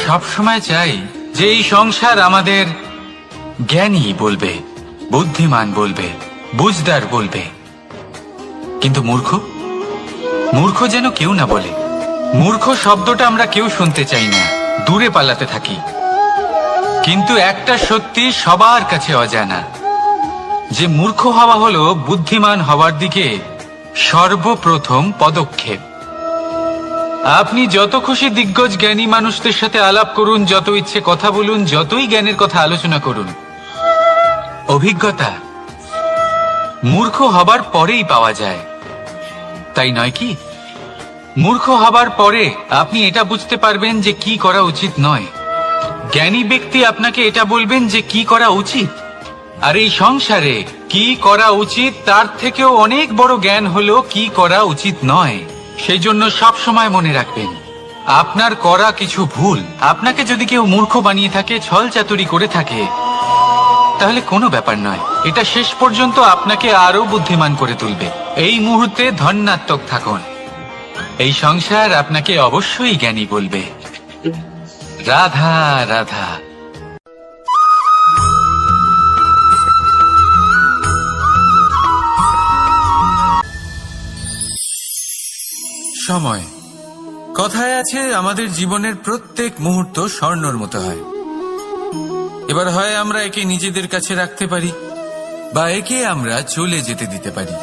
সব সময় চাই যে এই সংসার আমাদের জ্ঞানী বলবে, বুদ্ধিমান বলবে, বুঝদার বলবে, কিন্তু মূর্খ মূর্খ যেন কেউ না বলে। মূর্খ শব্দটা আমরা কেউ শুনতে চাই না, দূরে পালাতে থাকি। কিন্তু একটা সত্যি সবার কাছে অজানা, যে মূর্খ হওয়া হলো বুদ্ধিমান হওয়ার দিকে সর্বপ্রথম পদক্ষেপ। আপনি যত খুশি দিগ্গজ জ্ঞানী মানুষদের সাথে আলাপ করুন, যত ইচ্ছে কথা বলুন, যতই জ্ঞানের কথা আলোচনা করুন, অভিজ্ঞতা মূর্খ হবার পরেই পাওয়া যায়, তাই নয় কি? মূর্খ হবার পরে আপনি এটা বুঝতে পারবেন যে কি করা উচিত নয়। জ্ঞানী ব্যক্তি আপনাকে এটা বলবেন যে কি করা উচিত। আর এই সংসারে কি করা উচিত তার থেকেও অনেক বড় জ্ঞান হলো কি করা উচিত নয়। সেই জন্য সব সময় মনে রাখবেন, আপনার করা কিছু ভুল, আপনাকে যদি কেউ মূর্খ বানিয়ে থাকে, ছল চাতুরি করে থাকে, তাহলে কোনো ব্যাপার নয়, এটা শেষ পর্যন্ত আপনাকে আরো বুদ্ধিমান করে তুলবে। এই মুহূর্তে ধন্যাত্মক থাকুন, এই সংসার আপনাকে অবশ্যই জ্ঞানী বলবে। রাধা রাধা। সময়, কথায় আছে আমাদের জীবনের প্রত্যেক মুহূর্ত স্বর্ণর মতো হয়। এবার হয় আমরা একে নিজেদের কাছে রাখতে পারি, বা একে আমরা চলে যেতে দিতে পারি।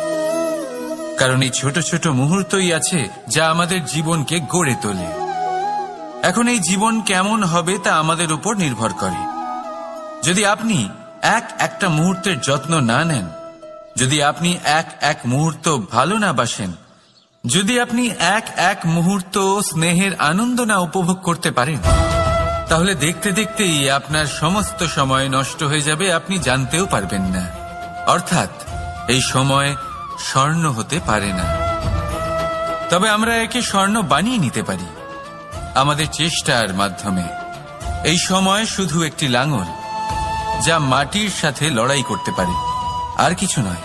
কারণ এই ছোট ছোট মুহূর্তই আছে যা আমাদের জীবনকে গড়ে তোলে। এখন এই জীবন কেমন হবে তা আমাদের উপর নির্ভর করে। যদি আপনি একটা মুহূর্তের যত্ন না নেন, যদি আপনি এক মুহূর্ত ভালো না বাসেন, যদি আপনি এক মুহূর্ত স্নেহের আনন্দ না উপভোগ করতে পারেন, তাহলে দেখতে দেখতেই আপনার সমস্ত সময় নষ্ট হয়ে যাবে, আপনি জানতেও পারবেন না। অর্থাৎ এই সময় স্বর্ণ হতে পারে না। তবে আমরা একে স্বর্ণ বানিয়ে নিতে পারি আমাদের চেষ্টার মাধ্যমে। এই সময় শুধু একটি লাঙল যা মাটির সাথে লড়াই করতে পারে, আর কিছু নয়।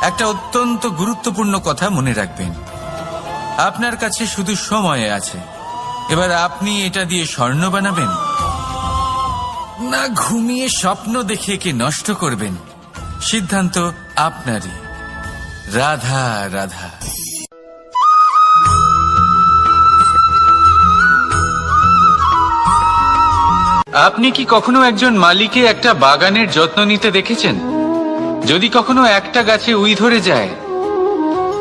একটা অত্যন্ত গুরুত্বপূর্ণ কথা মনে রাখবেন, আপনার কাছে শুধু সময় আছে। এবার আপনি এটা দিয়ে স্বর্ণ বানাবেন, না ঘুমিয়ে স্বপ্ন দেখে একে নষ্ট করবেন, সিদ্ধান্ত আপনারই। রাধা রাধা। আপনি কি কখনো একজন মালিকে একটা বাগানের যত্ন নিতে দেখেছেন? যদি কখনো একটা গাছে উই ধরে যায়,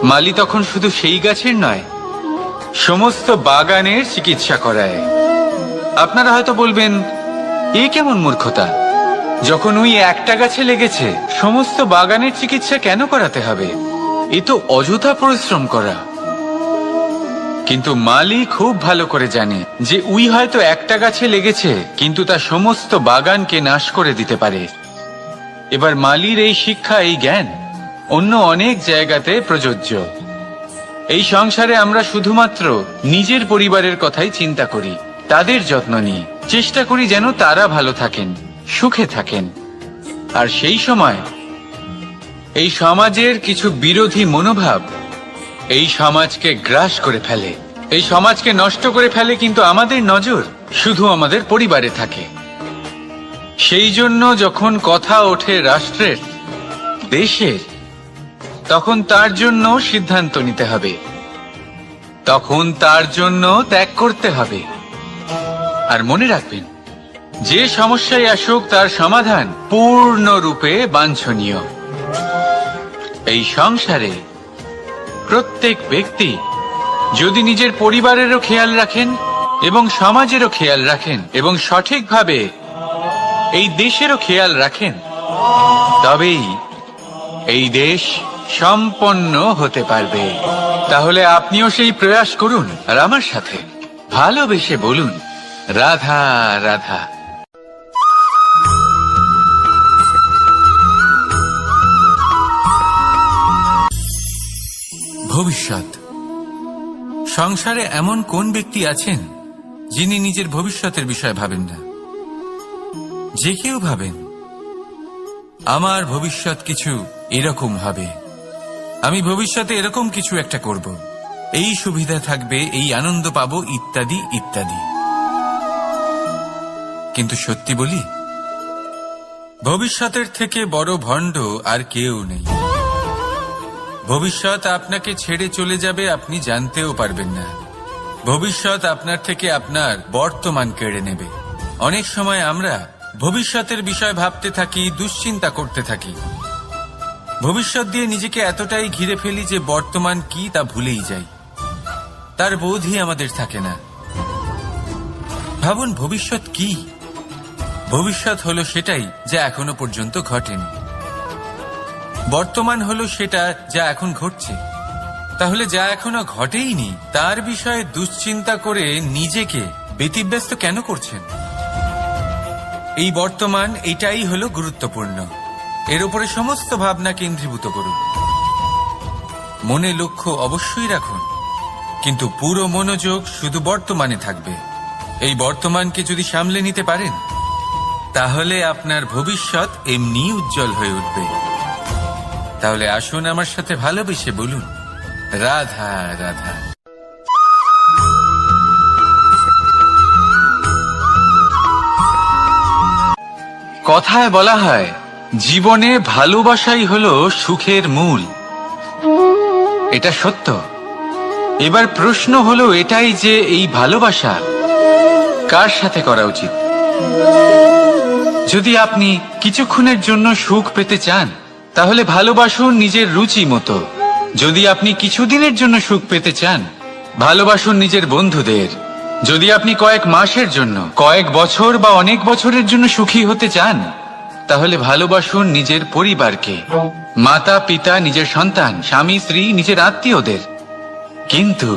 মালি তখন শুধু সেই গাছের নয়, সমস্ত বাগানের চিকিৎসা করায়। আপনারা হয়তো বলবেন, এ কেমন মূর্খতা, যখন উই একটা গাছে লেগেছে সমস্ত বাগানের চিকিৎসা কেন করাতে হবে? এ তো অযথা পরিশ্রম করা। কিন্তু মালি খুব ভালো করে জানে যে উই হয়তো একটা গাছে লেগেছে, কিন্তু তা সমস্ত বাগানকে নাশ করে দিতে পারে। এবার মালির এই শিক্ষা, এই জ্ঞান অন্য অনেক জায়গাতে প্রযোজ্য। এই সংসারে আমরা শুধুমাত্র নিজের পরিবারের কথাই চিন্তা করি, তাদের যত্ন নিই, চেষ্টা করি যেন তারা ভালো থাকেন, সুখে থাকেন। আর সেই সময় এই সমাজের কিছু বিরোধী মনোভাব এই সমাজকে গ্রাস করে ফেলে, এই সমাজকে নষ্ট করে ফেলে। কিন্তু আমাদের নজর শুধু আমাদের পরিবারে থাকে। সেই জন্য যখন কথা ওঠে রাষ্ট্রের, দেশের, তখন তার জন্য সিদ্ধান্ত নিতে হবে, তখন তার জন্য ত্যাগ করতে হবে। আর মনে রাখবেন, যে সমস্যায় আসুক তার সমাধান পূর্ণরূপে বাঞ্ছনীয়। এই সংসারে প্রত্যেক ব্যক্তি যদি নিজের পরিবারেরও খেয়াল রাখেন এবং সমাজেরও খেয়াল রাখেন এবং সঠিকভাবে এই দেশেরও খেয়াল রাখেন, তবেই এই দেশ সম্পন্ন হতে পারবে। তাহলে আপনিও সেই প্রয়াস করুন, আর আমার সাথে ভালোবেসে বলুন, রাধা রাধা। ভবিষ্যৎ। সংসারে এমন কোন ব্যক্তি আছেন যিনি নিজের ভবিষ্যতের বিষয়ে ভাবেন না? যে কেউ ভাবেন, আমার ভবিষ্যৎ কিছু এরকম হবে, আমি ভবিষ্যতে এরকম কিছু একটা করব, এই সুবিধা থাকবে, এই আনন্দ পাবো, ইত্যাদি ইত্যাদি। কিন্তু সত্যি বলি, ভবিষ্যতের থেকে বড় ভণ্ড আর কেউ নেই। ভবিষ্যৎ আপনাকে ছেড়ে চলে যাবে, আপনি জানতেও পারবেন না। ভবিষ্যৎ আপনার থেকে আপনার বর্তমান কেড়ে নেবে। অনেক সময় আমরা ভবিষ্যতের বিষয় ভাবতে থাকি, দুশ্চিন্তা করতে থাকি। ভবিষ্যৎ দিয়ে নিজেকে এতটাই ঘিরে ফেলি যে বর্তমান কি তা ভুলেই যাই, তার বোধই আমাদের থাকে না। ভাবুন, ভবিষ্যৎ কি? ভবিষ্যৎ হলো সেটাই যা এখনো পর্যন্ত ঘটেনি। বর্তমান হলো সেটা যা এখন ঘটছে। তাহলে যা এখনো ঘটেইনি তার বিষয়ে দুশ্চিন্তা করে নিজেকে ব্যতিব্যস্ত কেন করছেন? এই বর্তমান, এটাই হলো গুরুত্বপূর্ণ। এর উপরে সমস্ত ভাবনা কেন্দ্রীভূত করুন। মনে লক্ষ্য অবশ্যই রাখুন, কিন্তু পুরো মনোযোগ শুধু বর্তমানে থাকবে। এই বর্তমানকে যদি সামলে নিতে পারেন, তাহলে আপনার ভবিষ্যৎ এমনি উজ্জ্বল হয়ে উঠবে। তাহলে আসুন আমার সাথে ভালোবেসে বলুন, রাধা রাধা। কথায় বলা হয়, জীবনে ভালোবাসাই হলো সুখের মূল। এটা সত্য। এবার প্রশ্ন হলো এটাই যে এই ভালোবাসা কার সাথে করা উচিত। যদি আপনি কিছুক্ষণের জন্য সুখ পেতে চান, তাহলে ভালোবাসুন নিজের রুচি মতো। যদি আপনি কিছুদিনের জন্য সুখ পেতে চান, ভালোবাসুন নিজের বন্ধুদের। যদি আপনি কয়েক মাসের জন্য, কয়েক বছর বা অনেক বছরের জন্য সুখী হতে চান, তাহলে ভালোবাসুন নিজের পরিবারকে, মাতা পিতা, নিজের সন্তান, স্বামী স্ত্রী, নিজের আত্মীয়দের। কিন্তু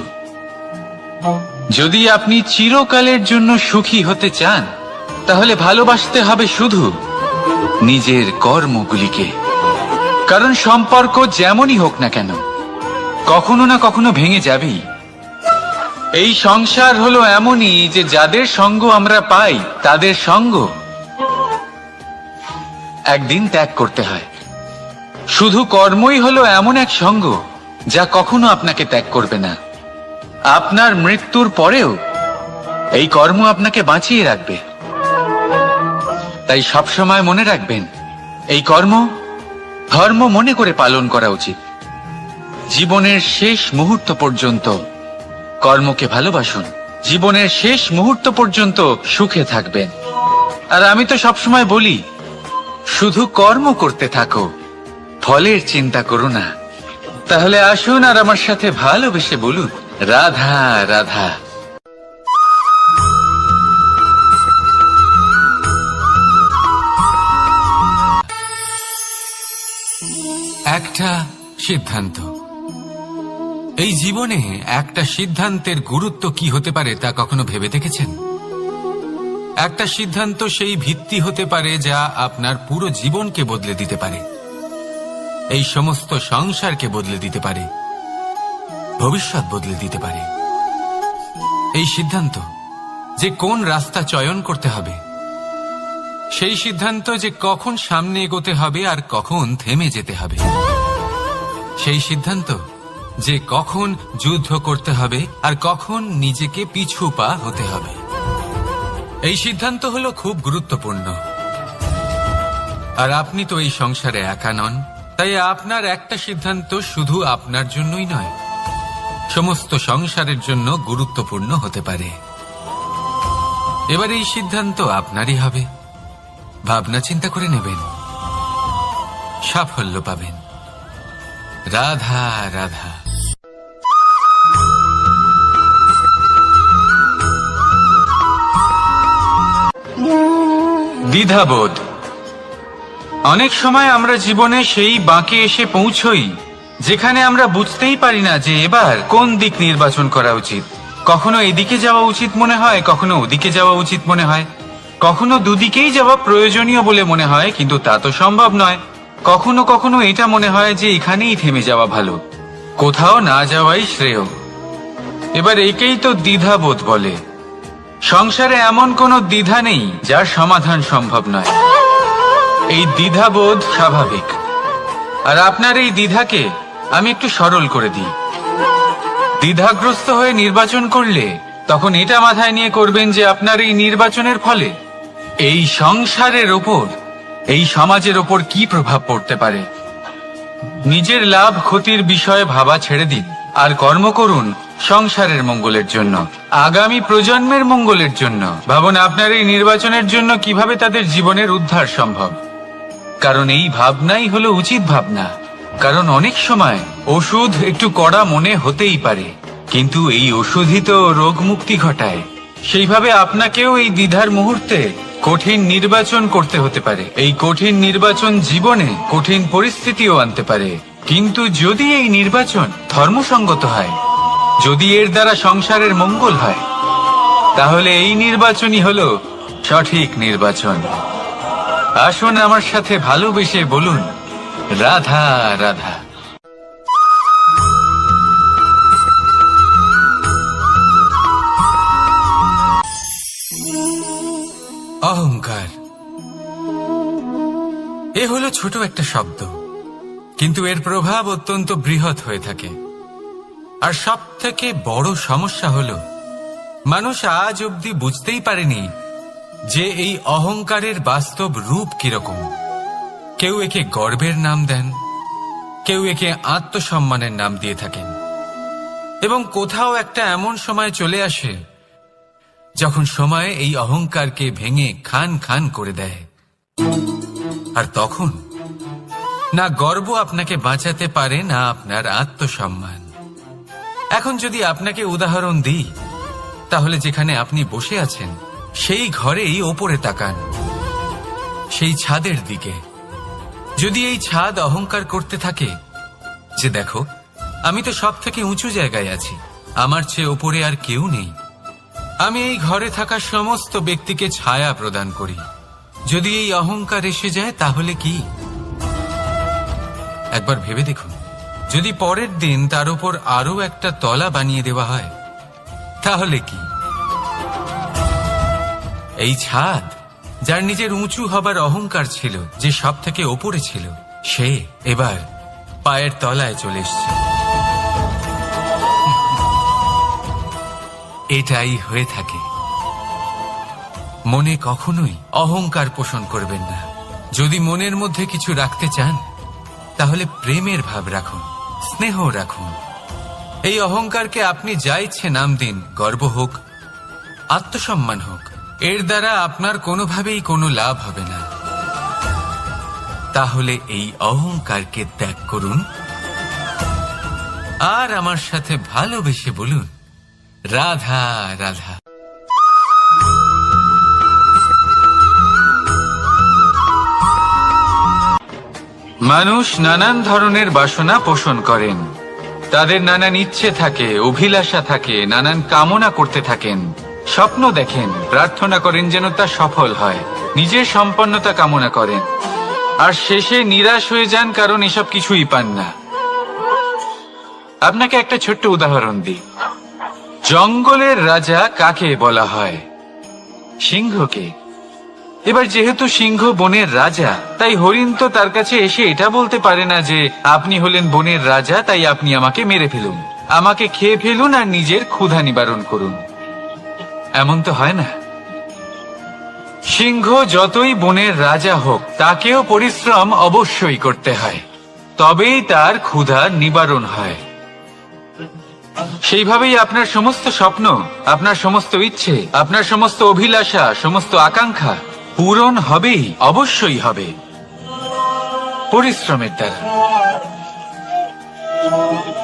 যদি আপনি চিরকালের জন্য সুখী হতে চান, তাহলে ভালোবাসতে হবে শুধু নিজের কর্মগুলিকে। কারণ সম্পর্ক যেমনই হোক না কেন, কখনো না কখনো ভেঙে যাবেই। এই সংসার হলো এমনই যে যাদের সঙ্গ আমরা পাই, তাদের সঙ্গ একদিন ত্যাগ করতে হয়। শুধু কর্মই হলো এমন এক সঙ্গ যা কখনো আপনাকে ত্যাগ করবে না। আপনার মৃত্যুর পরেও এই কর্ম আপনাকে বাঁচিয়ে রাখবে। তাই সবসময় মনে রাখবেন, এই কর্ম ধর্ম মনে করে পালন করা উচিত। জীবনের শেষ মুহূর্ত পর্যন্ত কর্মকে ভালোবাসুন। জীবনের শেষ মুহূর্ত পর্যন্ত সুখে থাকবেন। আর আমি তো সবসময় বলি, শুধু কর্ম করতে থাকো, ফলের চিন্তা করো না। তাহলে আসুন আর আমার সাথে ভালোবেসে বলুন, রাধা রাধা। একটা সিদ্ধান্ত। এই জীবনে একটা সিদ্ধান্তের গুরুত্ব কি হতে পারে তা কখনো ভেবে দেখেছেন? একটা সিদ্ধান্ত সেই ভিত্তি হতে পারে যা আপনার পুরো জীবনকে বদলে দিতে পারে, এই সমস্ত সংসারকে বদলে দিতে পারে, ভবিষ্যৎ বদলে দিতে পারে। এই সিদ্ধান্ত যে কোন রাস্তা চয়ন করতে হবে, সেই সিদ্ধান্ত যে কখন সামনে এগোতে হবে আর কখন থেমে যেতে হবে, সেই সিদ্ধান্ত যে কখন যুদ্ধ করতে হবে আর কখন নিজেকে পিছু পা হতে হবে। এই সিদ্ধান্ত হলো খুব গুরুত্বপূর্ণ। আর আপনি তো এই সংসারে একা নন, তাই আপনার একটা সিদ্ধান্ত শুধু আপনার জন্যই নয়, সমস্ত সংসারের জন্য গুরুত্বপূর্ণ হতে পারে। এবার এই সিদ্ধান্ত আপনারই হবে। ভাবনা চিন্তা করে নেবেন, সাফল্য পাবেন। রাধা রাধা। দ্বিধাবোধ। অনেক সময় আমরা জীবনে সেই বাঁকে এসে পৌঁছই যেখানে আমরা বুঝতেই পারি না যে এবার কোন দিক নির্বাচন করা উচিত। কখনো এদিকে যাওয়া উচিত মনে হয়, কখনো ওদিকে যাওয়া উচিত মনে হয়, কখনো দুদিকেই যাওয়া প্রয়োজনীয় বলে মনে হয়, কিন্তু তা তো সম্ভব নয়। কখনো কখনো এটা মনে হয় যে এখানেই থেমে যাওয়া ভালো, কোথাও না যাওয়াই শ্রেয়। এবার একেই তো দ্বিধাবোধ বলে। সংসারে এমন কোনো দ্বিধা নেই যার সমাধান সম্ভব নয়। এই দ্বিধাবোধ স্বাভাবিক। আর আপনার এই দ্বিধাকে আমি একটু সরল করে দিই। দ্বিধাগ্রস্ত হয়ে নির্বাচন করলে তখন এটা মাথায় নিয়ে করবেন যে আপনার এই নির্বাচনের ফলে এই সংসারের ওপর, এই সমাজের ওপর কি প্রভাব পড়তে পারে? নিজের লাভ ক্ষতির বিষয়ে ভাবা ছেড়ে দিন আর কর্ম করুন সংসারের মঙ্গলের জন্য, আগামী প্রজন্মের মঙ্গলের জন্য। ভাবুন আপনার এই নির্বাচনের জন্য কিভাবে তাদের জীবনের উদ্ধার সম্ভব। কারণ এই ভাবনাই হলো উচিত ভাবনা। কারণ অনেক সময় ওষুধ একটু কড়া মনে হতেই পারে, কিন্তু এই ওষুধই তো রোগ মুক্তি ঘটায়। সেইভাবে আপনাকেও এই দ্বিধার মুহূর্তে কঠিন নির্বাচন করতে হতে পারে। এই কঠিন নির্বাচন জীবনে কঠিন পরিস্থিতিও আনতে পারে, কিন্তু যদি এই নির্বাচন ধর্মসঙ্গত হয়, যদি এর দ্বারা সংসারের মঙ্গল হয়, তাহলে এই নির্বাচনই হলো সঠিক নির্বাচন। আসুন আমার সাথে ভালোবেসে বলুন, রাধা রাধা। অহংকার এ হলো ছোট একটা শব্দ, কিন্তু এর প্রভাব অত্যন্ত বৃহৎ হয়ে থাকে। আর সব থেকে বড় সমস্যা হলো মানুষ আজ অবধি বুঝতেই পারেনি যে এই অহংকারের বাস্তব রূপ কিরকম। কেউ একে গর্বের নাম দেন, কেউ একে আত্মসম্মানের নাম দিয়ে থাকেন, এবং কোথাও একটা এমন সময় চলে আসে যখন সময় এই অহংকারকে ভেঙে খান খান করে দেয়। আর তখন না গর্ব আপনাকে বাঁচাতে পারে, না আপনার আত্মসম্মান। এখন যদি আপনাকে উদাহরণ দিই, তাহলে যেখানে আপনি বসে আছেন সেই ঘরেই ওপরে তাকান, সেই ছাদের দিকে। যদি এই ছাদ অহংকার করতে থাকে যে দেখো, আমি তো সব থেকে উঁচু জায়গায় আছি, আমার চেয়ে ওপরে আর কেউ নেই, আমি এই ঘরে থাকা সমস্ত ব্যক্তিকে ছায়া প্রদান করি, যদি এই অহংকার এসে যায় তাহলে কি? একবার ভেবে দেখুন, যদি পরের দিন তার উপর আরো একটা তলা বানিয়ে দেওয়া হয় তাহলে কি? এই ছাদ, যার নিজের উঁচু হবার অহংকার ছিল, যে সব থেকে ওপরে ছিল, সে এবার পায়ের তলায় চলে এসছে। এটাই হয়ে থাকে। মনে কখনোই অহংকার পোষণ করবেন না। যদি মনের মধ্যে কিছু রাখতে চান, তাহলে প্রেমের ভাব রাখুন, স্নেহ রাখুন। এই অহংকারকে আপনি যা ইচ্ছে নাম দিন, গর্ব হোক, আত্মসম্মান হোক, এর দ্বারা আপনার কোনোভাবেই কোনো লাভ হবে না। তাহলে এই অহংকারকে ত্যাগ করুন আর আমার সাথে ভালোবেসে বলুন, রাধা রাধা। মানুষ নানান ধরনের বাসনা পোষণ করেন, তাদের নানান ইচ্ছে থাকে, অভিলাষা থাকে, নানান কামনা করতে থাকেন, স্বপ্ন দেখেন, প্রার্থনা করেন যেন তা সফল হয়, নিজের সম্পন্নতা কামনা করেন, আর শেষে নিরাশ হয়ে যান কারণ এসব কিছুই পান না। আপনাকে একটা ছোট্ট উদাহরণ দিই। জঙ্গলের রাজা কাকে বলা হয়? সিংহকে। এবার যেহেতু সিংহ বনের রাজা, তাই হরিণ তো তার কাছে এসে এটা বলতে পারে না যে আপনি হলেন বনের রাজা, তাই আপনি আমাকে মেরে ফেলুন, আমাকে খেয়ে ফেলুন আর নিজের ক্ষুধা নিবারণ করুন। এমন তো হয় না। সিংহ যতই বনের রাজা হোক, তাকেও পরিশ্রম অবশ্যই করতে হয়, তবেই তার ক্ষুধা নিবারণ হয়। সেইভাবেই আপনার সমস্ত স্বপ্ন, আপনার সমস্ত ইচ্ছে, আপনার সমস্ত অভিলাষা, সমস্ত আকাঙ্ক্ষা পূরণ হবেই, অবশ্যই হবে, পরিশ্রমের দ্বারা।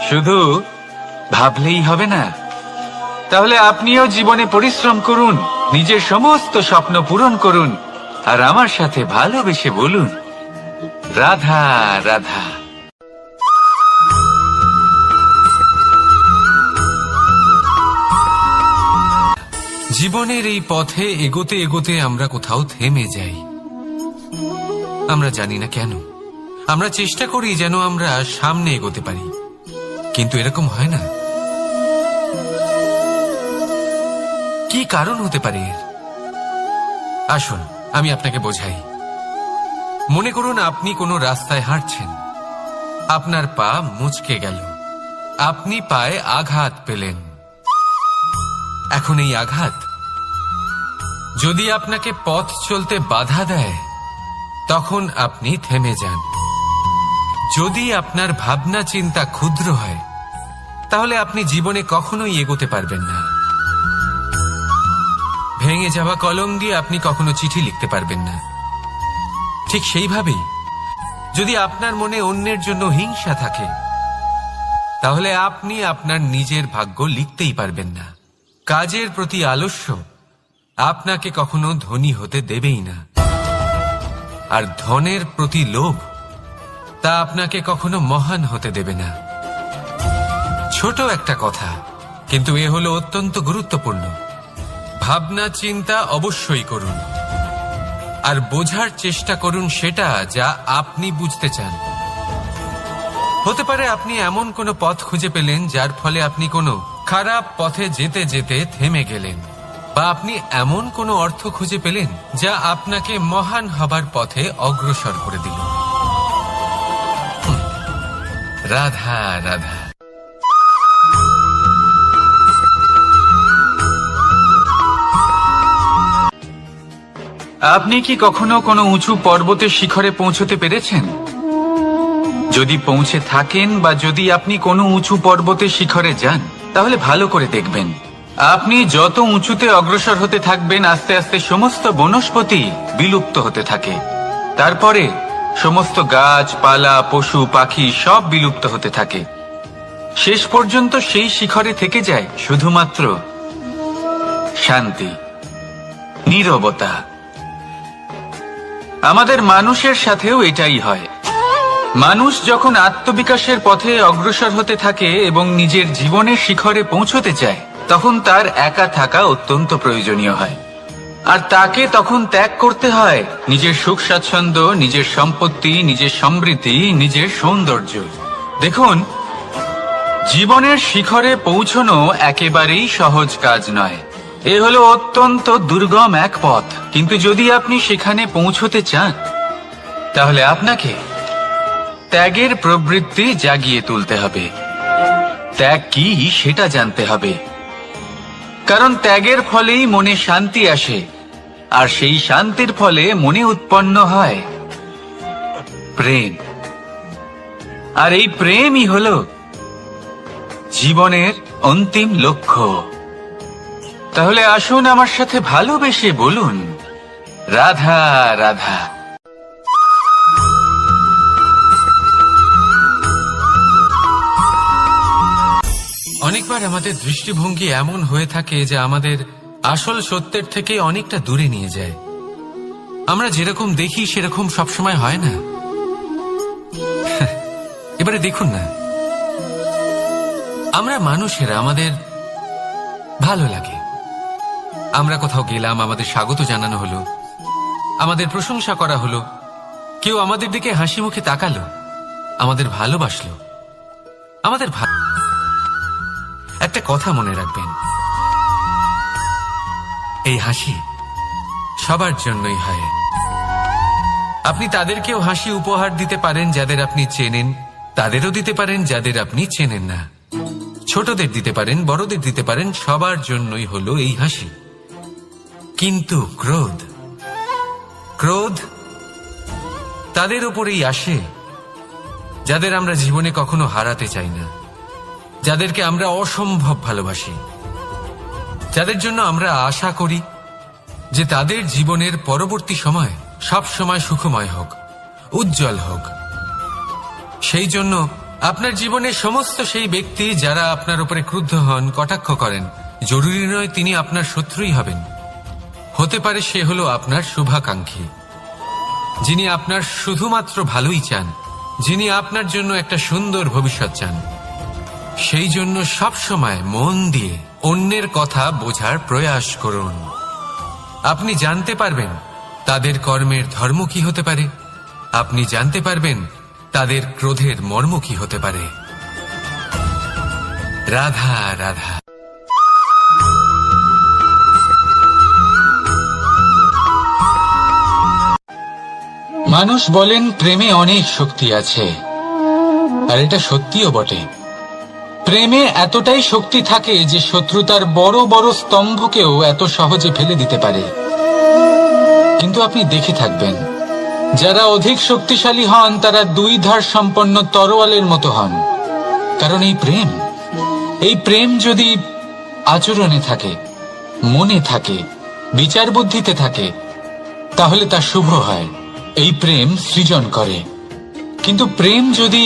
শুধু ভাবলেই হবে না। তাহলে আপনিও জীবনে পরিশ্রম করুন, নিজের সমস্ত স্বপ্ন পূরণ করুন, আর আমার সাথে ভালোবেসে বলুন, রাধা রাধা। জীবনের এই পথে এগোতে এগোতে আমরা কোথাও থেমে যাই। আমরা জানি না কেন। আমরা চেষ্টা করি যেন আমরা সামনে এগোতে পারি, কিন্তু এরকম হয় না। কি কারণ হতে পারে এর? আসুন আমি আপনাকে বোঝাই। মনে করুন আপনি কোনো রাস্তায় হাঁটছেন, আপনার পা মুচকে গেল, আপনি পায়ে আঘাত পেলেন। এখন এই আঘাত যদি আপনাকে পথ চলতে বাধা দেয় তখন আপনি থেমে যান। যদি আপনার ভাবনা চিন্তা ক্ষুদ্র হয় তাহলে আপনি জীবনে কখনোই এগোতে পারবেন না। ভেঙে যাওয়া কলম দিয়ে আপনি কখনো চিঠি লিখতে পারবেন না। ঠিক সেইভাবেই যদি আপনার মনে অন্যের জন্য হিংসা থাকে তাহলে আপনি আপনার নিজের ভাগ্য লিখতেই পারবেন না। কাজের প্রতি আলস্য আপনাকে কখনো ধনী হতে দেবেই না, আর ধনের প্রতি লোভ তা আপনাকে কখনো মহান হতে দেবে না। ছোট একটা কথা, কিন্তু এ হলো অত্যন্ত গুরুত্বপূর্ণ। ভাবনা চিন্তা অবশ্যই করুন, আর বোঝার চেষ্টা করুন সেটা যা আপনি বুঝতে চান। হতে পারে আপনি এমন কোনো পথ খুঁজে পেলেন যার ফলে আপনি কোনো খারাপ পথে যেতে যেতে থেমে গেলেন, বা আপনি এমন কোনো অর্থ খুঁজে পেলেন যা আপনাকে মহান হবার পথে অগ্রসর করে দিল। রাধা রাধা। আপনি কি কখনো কোনো উঁচু পর্বতের শিখরে পৌঁছতে পেরেছেন? যদি পৌঁছে থাকেন বা যদি আপনি কোনো উঁচু পর্বতের শিখরে যান তাহলে ভালো করে দেখবেন, আপনি যত উঁচুতে অগ্রসর হতে থাকবেন আস্তে আস্তে সমস্ত বনস্পতি বিলুপ্ত হতে থাকে। তারপরে সমস্ত গাছপালা পশু পাখি সব বিলুপ্ত হতে থাকে। শেষ পর্যন্ত সেই শিখরে থেকে যায় শুধুমাত্র শান্তি, নীরবতা। আমাদের মানুষের সাথেও এটাই হয়। মানুষ যখন আত্মবিকাশের পথে অগ্রসর হতে থাকে এবং নিজের জীবনের শিখরে পৌঁছতে চায় তখন তার একা থাকা অত্যন্ত প্রয়োজনীয় হয়, আর তাকে তখন ত্যাগ করতে হয় নিজের সুখ স্বাচ্ছন্দ্য, নিজের সম্পত্তি, নিজের সমৃদ্ধি, নিজের সৌন্দর্য। দেখুন, জীবনের শিখরে পৌঁছনো একেবারেই সহজ কাজ নয়। এ হলো অত্যন্ত দুর্গম এক পথ, কিন্তু যদি আপনি সেখানে পৌঁছতে চান তাহলে আপনাকে ত্যাগের প্রবৃত্তি জাগিয়ে তুলতে হবে। ত্যাগ কি সেটা জানতে হবে, কারণ ত্যাগের ফলেই মনে শান্তি আসে, আর সেই শান্তির ফলে মনে উৎপন্ন হয় প্রেম। আর এই প্রেমই হলো জীবনের অন্তিম লক্ষ্য। তাহলে আসুন আমার সাথে ভালোবেসে বলুন, রাধা রাধা। অনেকবার আমাদের দৃষ্টিভঙ্গি এমন হয়ে থাকে যে আমাদের আসল সত্যের থেকে অনেকটা দূরে নিয়ে যায়। আমরা যেরকম দেখি সেরকম সবসময় হয় না। এবারে দেখুন না, আমরা মানুষেরা, আমাদের ভালো লাগে। আমরা কোথাও গেলাম, আমাদের স্বাগত জানানো হলো, আমাদের প্রশংসা করা হলো, কেউ আমাদের দিকে হাসি মুখে তাকালো, আমাদের ভালোবাসলো, আমাদের একটা কথা মনে রাখবেন, এই হাসি সবার জন্যই হয়। আপনি তাদেরকেও হাসি উপহার দিতে পারেন যাদের আপনি চেনেন, তাদেরও দিতে পারেন যাদের আপনি চেনেন না, ছোটদের দিতে পারেন, বড়দের দিতে পারেন, সবার জন্যই হলো এই হাসি। কিন্তু ক্রোধ, ক্রোধ তাদের উপরেই আসে যাদের আমরা জীবনে কখনো হারাতে চাই না, যাদেরকে আমরা অসম্ভব ভালোবাসি, যাদের জন্য আমরা আশা করি যে তাদের জীবনের পরবর্তী সময় সব সময় সুখময় হোক, উজ্জ্বল হোক। সেই জন্য আপনার জীবনের সমস্ত সেই ব্যক্তি যারা আপনার উপরে ক্রুদ্ধ হন, কটাক্ষ করেন, জরুরি নয় তিনি আপনার শত্রুই হবেন। হতে পারে সে হলো আপনার শুভাকাঙ্ক্ষী, যিনি আপনার শুধুমাত্র ভালোই চান, যিনি আপনার জন্য একটা সুন্দর ভবিষ্যৎ চান। সেই জন্য সব সময় মন দিয়ে অন্যের কথা বোঝার প্রয়াস করুন। আপনি জানতে পারবেন তাদের কর্মের ধর্ম কি হতে পারে, আপনি জানতে পারবেন তাদের ক্রোধের মর্ম কি হতে পারে। রাধা রাধা। মানুষ বলেন প্রেমে অনেক শক্তি আছে, আর এটা সত্যিও বটে। প্রেমে এতটাই শক্তি থাকে যে শত্রুতার বড় বড় স্তম্ভকেও এত সহজে ফেলে দিতে পারে। কিন্তু আপনি দেখে থাকবেন, যারা অধিক শক্তিশালী হন তারা দুই ধার সম্পন্ন তরোয়ালের মতো হন। কারণ এই প্রেম যদি আচরণে থাকে, মনে থাকে, বিচার বুদ্ধিতে থাকে, তাহলে তা শুভ হয়। এই প্রেম সৃজন করে। কিন্তু প্রেম যদি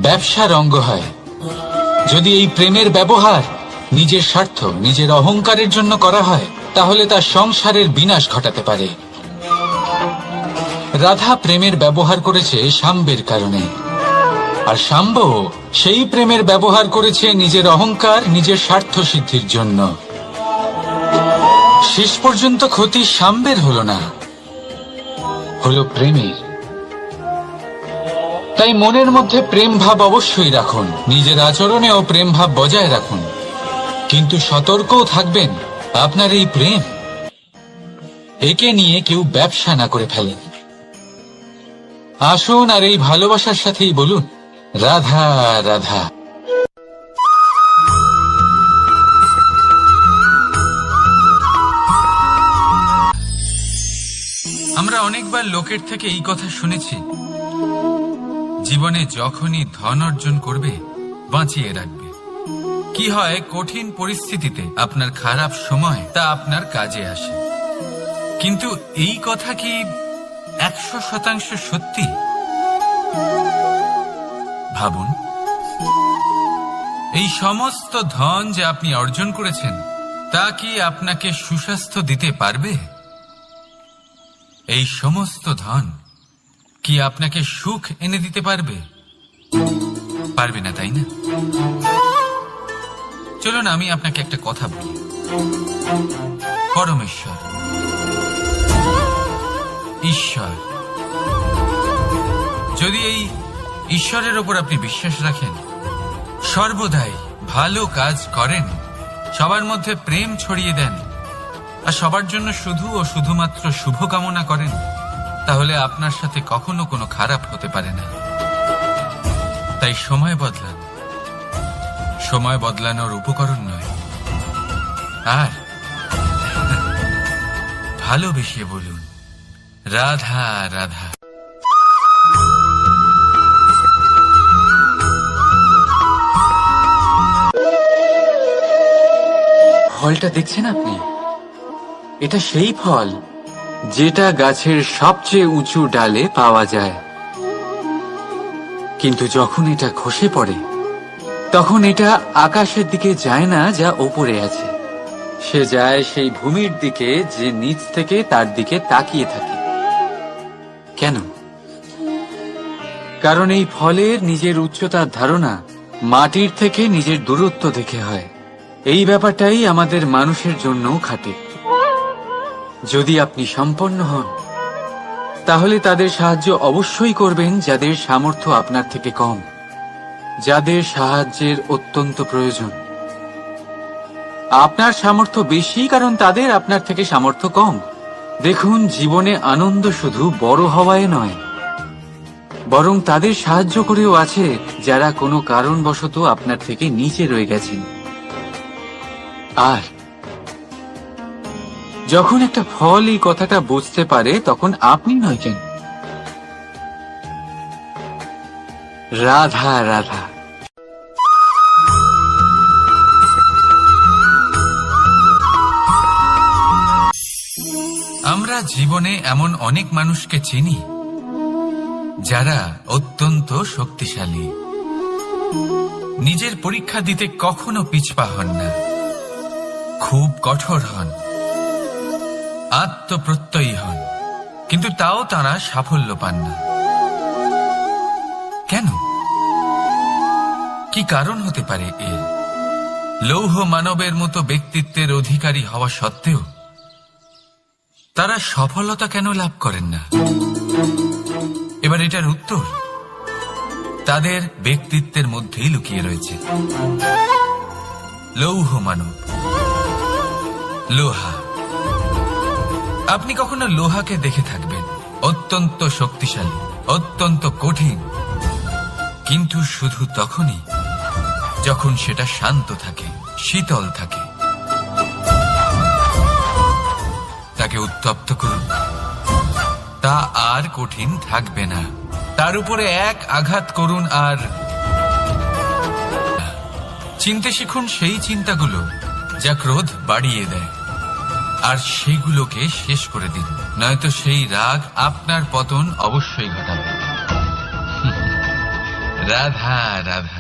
ব্যবসার অঙ্গ হয়, যদি এই প্রেমের ব্যবহার নিজের স্বার্থ, নিজের অহংকারের জন্য করা হয়, তাহলে তা সংসারের বিনাশ ঘটাতে পারে। রাধা প্রেমের ব্যবহার করেছে শাম্বের কারণে, আর শাম্ব সেই প্রেমের ব্যবহার করেছে নিজের অহংকার, নিজের স্বার্থ সিদ্ধির জন্য। শেষ পর্যন্ত ক্ষতি শাম্বের হলো না, হলো প্রেমের। তাই মনের মধ্যে প্রেম ভাব অবশ্যই রাখুন, নিজের আচরণেও প্রেম ভাব বজায় রাখুন, কিন্তু সতর্কও থাকবেন আপনার এই প্রেম একে নিয়ে কেউ ব্যবসা না করে ফেলেন। আসুন আর এই ভালোবাসার সাথেই বলুন, রাধা রাধা। আমরা অনেকবার লোকের থেকে এই কথা শুনেছি, জীবনে যখনই ধন অর্জন করবে বাঁচিয়ে রাখবে। কি হয়, কঠিন পরিস্থিতিতে আপনার খারাপ সময় তা আপনার কাজে আসে। কিন্তু এই কথা কি 100% সত্যি? ভাবুন, এই সমস্ত ধন যে আপনি অর্জন করেছেন তা কি আপনাকে সুস্বাস্থ্য দিতে পারবে? এই সমস্ত ধন কি আপনাকে সুখ এনে দিতে পারবে? পারবে না, তাই না? চলুন আমি আপনাকে একটা কথা বলি। পরমেশ্বর, ঈশ্বর, যদি এই ঈশ্বরের ওপর আপনি বিশ্বাস রাখেন, সর্বদাই ভালো কাজ করেন, সবার মধ্যে প্রেম ছড়িয়ে দেন, আর সবার জন্য শুধু ও শুধুমাত্র শুভ কামনা করেন, তাহলে আপনার সাথে কখনো কোনো খারাপ হতে পারে না। তাই সময় বদলান, সময় বদলানোর উপকরণ নয়। আর ভালোবেসে বলুন, রাধা রাধা। ফলটা দেখছেন আপনি? এটা সেই ফল যেটা গাছের সবচেয়ে উঁচু ডালে পাওয়া যায়, কিন্তু যখন এটা খসে পড়ে তখন এটা আকাশের দিকে যায় না যা ওপরে আছে, সে যায় সেই ভূমির দিকে যে নিচ থেকে তার দিকে তাকিয়ে থাকে। কেন? কারণ এই ফলের নিজের উচ্চতার ধারণা মাটির থেকে নিজের দূরত্ব দেখে হয়। এই ব্যাপারটাই আমাদের মানুষের জন্যও খাটে। যদি আপনি সম্পন্ন হন, তাহলে তাদের সাহায্য অবশ্যই করবেন যাদের সামর্থ্য আপনার থেকে কম, যাদের সাহায্যের অত্যন্ত প্রয়োজন। আপনার সামর্থ্য বেশি কারণ তাদের আপনার থেকে সামর্থ্য কম। দেখুন, জীবনে আনন্দ শুধু বড় হওয়ায় নয়, বরং তাদের সাহায্য করেও আছে যারা কোনো কারণবশত আপনার থেকে নিচে রয়ে গেছেন। আর যখন একটা ফল এই কথাটা বুঝতে পারে, তখন আপনি নয় কেন, রাধা রাধা। আমরা জীবনে এমন অনেক মানুষকে চিনি যারা অত্যন্ত শক্তিশালী, নিজের পরীক্ষা দিতে কখনো পিছপা হন না, খুব কঠোর হন, আত্মপ্রত্যয়ী হন, কিন্তু তাও তারা সাফল্য পান না। কেন? কি কারণ হতে পারে এর? লৌহ মানবের মতো ব্যক্তিত্বের অধিকারী হওয়া সত্ত্বেও তারা সফলতা কেন লাভ করেন না? এবার এটার উত্তর তাদের ব্যক্তিত্বের মধ্যেই লুকিয়ে রয়েছে। লৌহ মানব, লোহা। আপনি কখনো লোহাকে দেখে থাকবেন, অত্যন্ত শক্তিশালী, অত্যন্ত কঠিন, কিন্তু শুধু তখনই যখন সেটা শান্ত থাকে, শীতল থাকে। তাকে উত্তপ্ত করুন, তা আর কঠিন থাকবে না। তার উপরে এক আঘাত করুন আর চিনতে শিখুন সেই চিন্তাগুলো যা ক্রোধ বাড়িয়ে দেয়, আর সেইগুলোকে শেষ করে দিন, নয়তো সেই রাগ আপনার পতন অবশ্যই ঘটাবে। রাধা রাধা।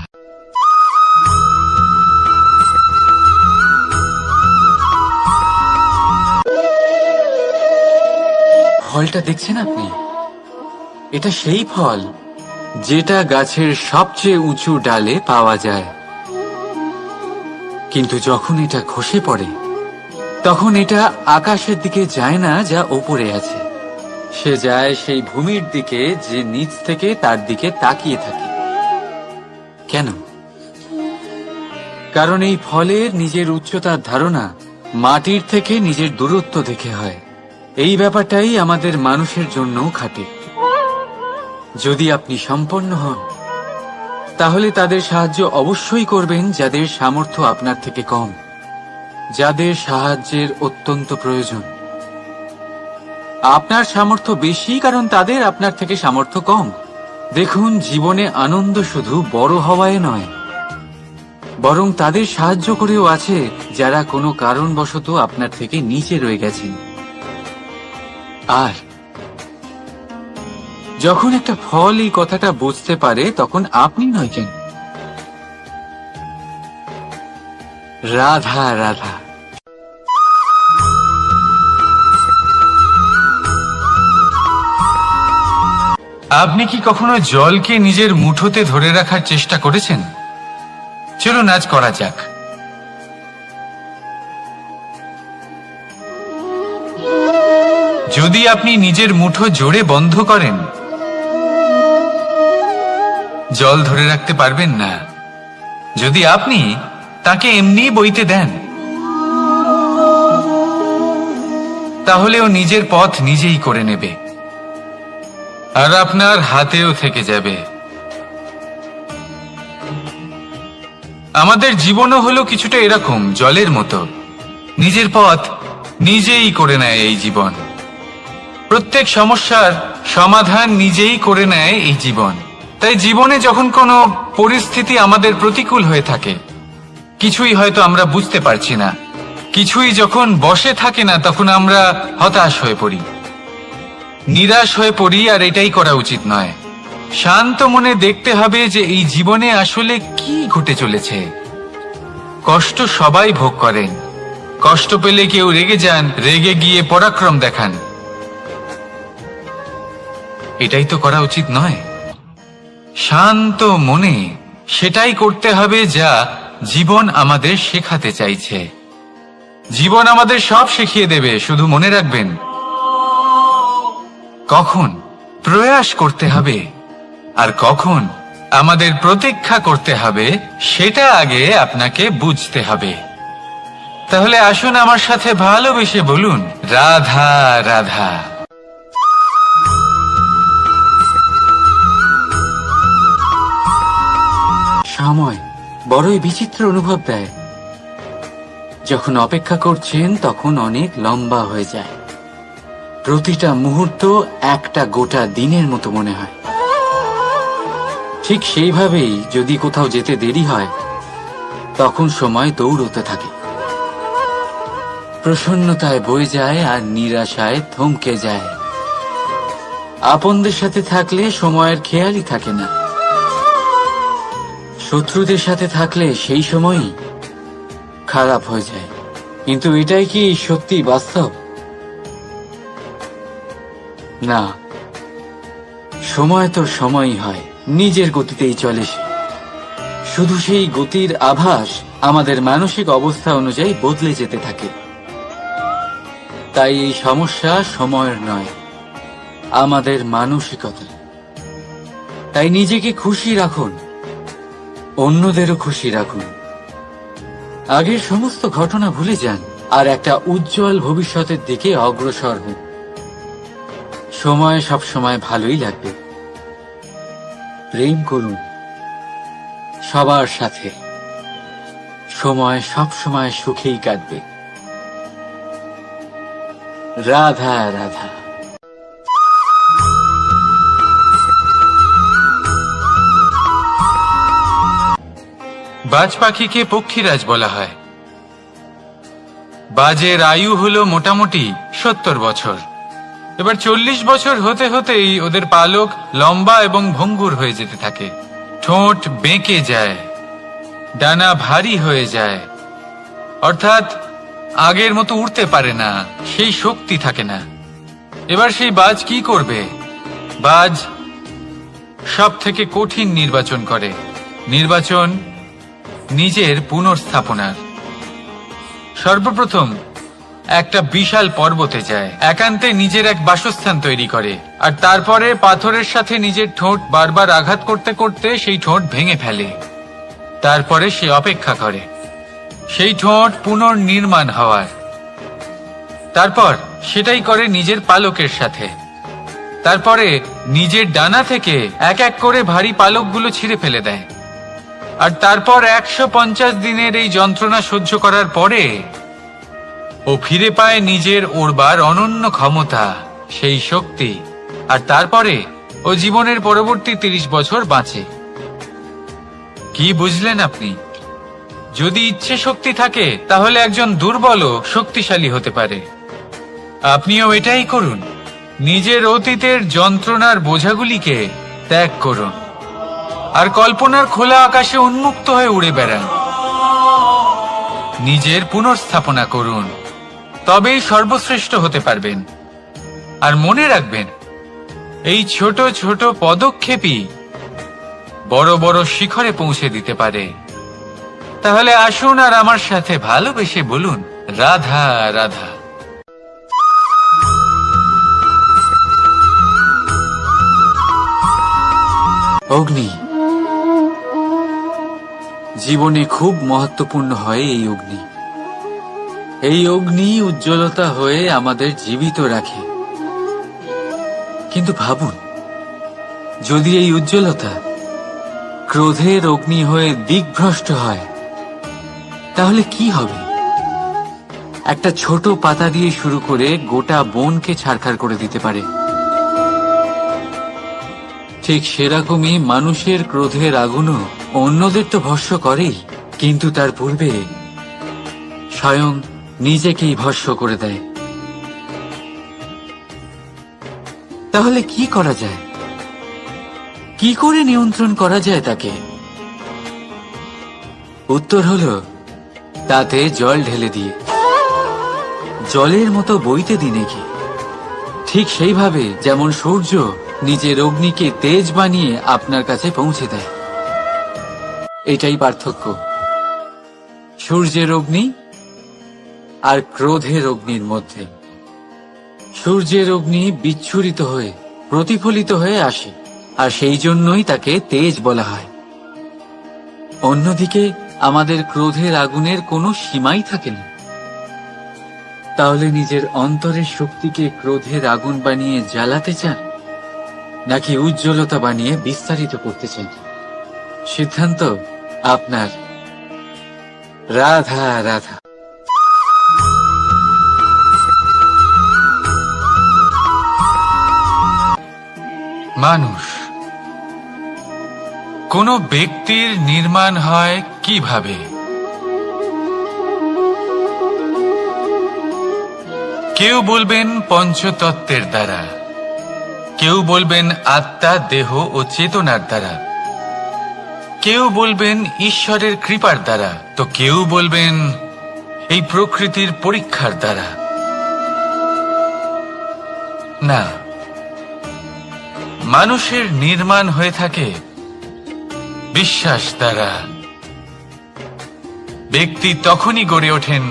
ফলটা দেখছেন আপনি? এটা সেই ফল যেটা গাছের সবচেয়ে উঁচু ডালে পাওয়া যায়, কিন্তু যখন এটা খসে পড়ে তখন এটা আকাশের দিকে যায় না যা ওপরে আছে, সে যায় সেই ভূমির দিকে যে নিচ থেকে তার দিকে তাকিয়ে থাকে। কেন? কারণ এই ফলের নিজের উচ্চতার ধারণা মাটির থেকে নিজের দূরত্ব দেখে হয়। এই ব্যাপারটাই আমাদের মানুষের জন্যও খাটে। যদি আপনি সম্পন্ন হন তাহলে তাদের সাহায্য অবশ্যই করবেন যাদের সামর্থ্য আপনার থেকে কম, যাদের সাহায্যের অত্যন্ত প্রয়োজন। আপনার সামর্থ্য বেশি কারণ তাদের আপনার থেকে সামর্থ্য কম। দেখুন, জীবনে আনন্দ শুধু বড় হওয়ায় নয়, বরং তাদের সাহায্য করেও আছে যারা কোনো কারণবশত আপনার থেকে নিচে রয়ে গেছেন। আর যখন একটা ফল এই কথাটা বুঝতে পারে তখন আপনি নয় কেন? রাধা রাধা। আপনি কি কখনো জলকে নিজের মুঠোতে ধরে রাখার চেষ্টা করেছেন? চলুন আজ করা যাক। যদি আপনি নিজের মুঠো জোরে বন্ধ করেন, জল ধরে রাখতে পারবেন না। যদি আপনি তাকে এমনি বইতে দেন, তাহলে ও নিজের পথ নিজেই করে নেবে আর আপনার হাতেও থেকে যাবে। আমাদের জীবনও হলো কিছুটা এরকম, জলের মতো। নিজের পথ নিজেই করে নেয় এই জীবন। প্রত্যেক সমস্যার সমাধান নিজেই করে নেয় এই জীবন। তাই জীবনে যখন কোনো পরিস্থিতি আমাদের প্রতিকূল হয়ে থাকে, কিছুই হয়তো আমরা বুঝতে পারছি না, কিছুই যখন বসে থাকে না, তখন আমরা হতাশ হয়ে পড়ি, নিরাশ হয়ে পড়ি। আর এটাই করা উচিত নয়। শান্ত মনে দেখতে হবে যে এই জীবনে আসলে কি ঘটে চলেছে। কষ্ট সবাই ভোগ করেন। কষ্ট পেলে কেউ রেগে যান, রেগে গিয়ে পরাক্রম দেখান। এটাই তো করা উচিত নয়। শান্ত মনে সেটাই করতে হবে যা জীবন আমাদের শেখাতে চাইছে। জীবন আমাদের সব শিখিয়ে দেবে, শুধু মনে রাখবেন কখন প্রয়াস করতে হবে আর কখন আমাদের প্রতীক্ষা করতে হবে, সেটা আগে আপনাকে বুঝতে হবে। তাহলে আসুন আমার সাথে ভালোবেসে বলুন, রাধা রাধা। সময় বড়ই বিচিত্র অনুভব দেয়। যখন অপেক্ষা করছেন তখন অনেক লম্বা হয়ে যায়। প্রতিটা মুহূর্ত একটা গোটা দিনের মতো মনে হয়। ঠিক সেইভাবেই যদি কোথাও যেতে দেরি হয়, তখন সময় দৌড়তে থাকে। প্রসন্নতায় বয়ে যায় আর নিরাশায় থমকে যায়। আপনদের সাথে থাকলে সময়ের খেয়ালই থাকে না। শত্রুদের সাথে থাকলে সেই সময়ই খারাপ হয়ে যায়। কিন্তু এটাই কি সত্যি বাস্তব? না, সময় তো সময়ই হয়, নিজের গতিতেই চলে সে। শুধু সেই গতির আভাস আমাদের মানসিক অবস্থা অনুযায়ী বদলে যেতে থাকে। তাই এই সমস্যা সময়ের নয়, আমাদের মানসিকতা। তাই নিজেকে খুশি রাখুন, অন্যদেরও খুশি রাখুন। আগের সমস্ত ঘটনা ভুলে যান আর একটা উজ্জ্বল ভবিষ্যতের দিকে অগ্রসর হন। সময় সবসময় ভালোই লাগবে। প্রেম করুন সবার সাথে, সময় সবসময় সুখেই কাটবে। রাধা রাধা। বাজ পাখিকে পক্ষীরাজ বলা হয়। বাজের আয়ু হলো মোটামুটি 70 বছর। এবার 40 বছর হতে হতেই ওদের পালক লম্বা এবং ভঙ্গুর হয়ে যেতে থাকে, ঠোঁট বেঁকে যায়, ডানা ভারী হয়ে যায়, অর্থাৎ আগের মতো উড়তে পারে না, সেই শক্তি থাকে না। এবার সেই বাজ কি করবে? বাজ সব থেকে কঠিন নির্বাচন করে, নির্বাচন নিজের পুনর্স্থাপনার। সর্বপ্রথম একটা বিশাল পর্বতে যায়, একান্তে নিজের এক বাসস্থান তৈরি করে, আর তারপরে পাথরের সাথে নিজের ঠোঁট বারবার আঘাত করতে করতে সেই ঠোঁট ভেঙে ফেলে। তারপরে সে অপেক্ষা করে সেই ঠোঁট পুনর্নির্মাণ হওয়ার। তারপর সেটাই করে নিজের পালকের সাথে। তারপরে নিজের ডানা থেকে এক এক করে ভারী পালকগুলো ছিঁড়ে ফেলে দেয়। আর তারপর 150 দিনের এই যন্ত্রণা সহ্য করার পরে ও ফিরে পায় নিজের ওড়বার অনন্য ক্ষমতা, সেই শক্তি। আর তারপরে ও জীবনের পরবর্তী 30 বছর বাঁচে। কি বুঝলেন আপনি? যদি ইচ্ছে শক্তি থাকে তাহলে একজন দুর্বলও শক্তিশালী হতে পারে। আপনিও এটাই করুন, নিজের অতীতের যন্ত্রণার বোঝাগুলিকে ত্যাগ করুন আর কল্পনার খোলা আকাশে উন্মুক্ত হয়ে উড়ে বেড়ান। নিজের পুনর্স্থাপনা করুন, তবেই সর্বশ্রেষ্ঠ হতে পারবেন। আর মনে রাখবেন, এই ছোট ছোট পদক্ষেপই বড় বড় শিখরে পৌঁছে দিতে পারে। তাহলে আসুন আর আমার সাথে ভালোবেসে বলুন, রাধা রাধা। অগ্নি জীবনে খুব মহত্বপূর্ণ হয়। এই অগ্নি উজ্জ্বলতা হয়ে আমাদের জীবিত রাখে। কিন্তু ভাবুন, যদি এই উজ্জ্বলতা ক্রোধের অগ্নি হয়ে দিকভ্রষ্ট হয়, তাহলে কি হবে? একটা ছোট পাতা দিয়ে শুরু করে গোটা বনকে ছারখার করে দিতে পারে। ঠিক সেরকমই মানুষের ক্রোধের আগুনও অন্যদের তো ভস্ম করেই, কিন্তু তার পূর্বে স্বয়ং নিজেকেই ভস্ম করে দেয়। তাহলে কি করা যায়? কি করে নিয়ন্ত্রণ করা যায় তাকে? উত্তর হলো, তাতে জল ঢেলে দিয়ে, জলের মতো বইতে দিন কি। ঠিক সেইভাবে যেমন সূর্য নিজের অগ্নিকে তেজ বানিয়ে আপনার কাছে পৌঁছে দেয়। এটাই পার্থক্য সূর্যের অগ্নি আর ক্রোধের অগ্নির মধ্যে। সূর্যের অগ্নি বিচ্ছুরিত হয়ে প্রতিফলিত হয়ে আসে, আর সেই জন্যই তাকে তেজ বলা হয়। অন্যদিকে আমাদের ক্রোধের আগুনের কোনো সীমাই থাকে না। তাহলে নিজের অন্তরের শক্তিকে ক্রোধের আগুন বানিয়ে জ্বালাতে চান, নাকি উজ্জ্বলতা বানিয়ে বিস্তারিত করতে চান? সিদ্ধান্ত আপনার। রাধা রাধা। মানুষ, কোন ব্যক্তির নির্মাণ হয় কিভাবে? কেউ বলবেন পঞ্চতত্ত্বের দ্বারা, কেউ বলবেন আত্মা, দেহ ও চেতনার দ্বারা, কেউ বলবেন ঈশ্বরের কৃপার দ্বারা, তো কেউ বলবেন এই প্রকৃতির পরীক্ষার দ্বারা। না, মানুষের নির্মাণ হয়ে থাকে বিশ্বাস দ্বারা। ব্যক্তি তখনই গড়ে ওঠেন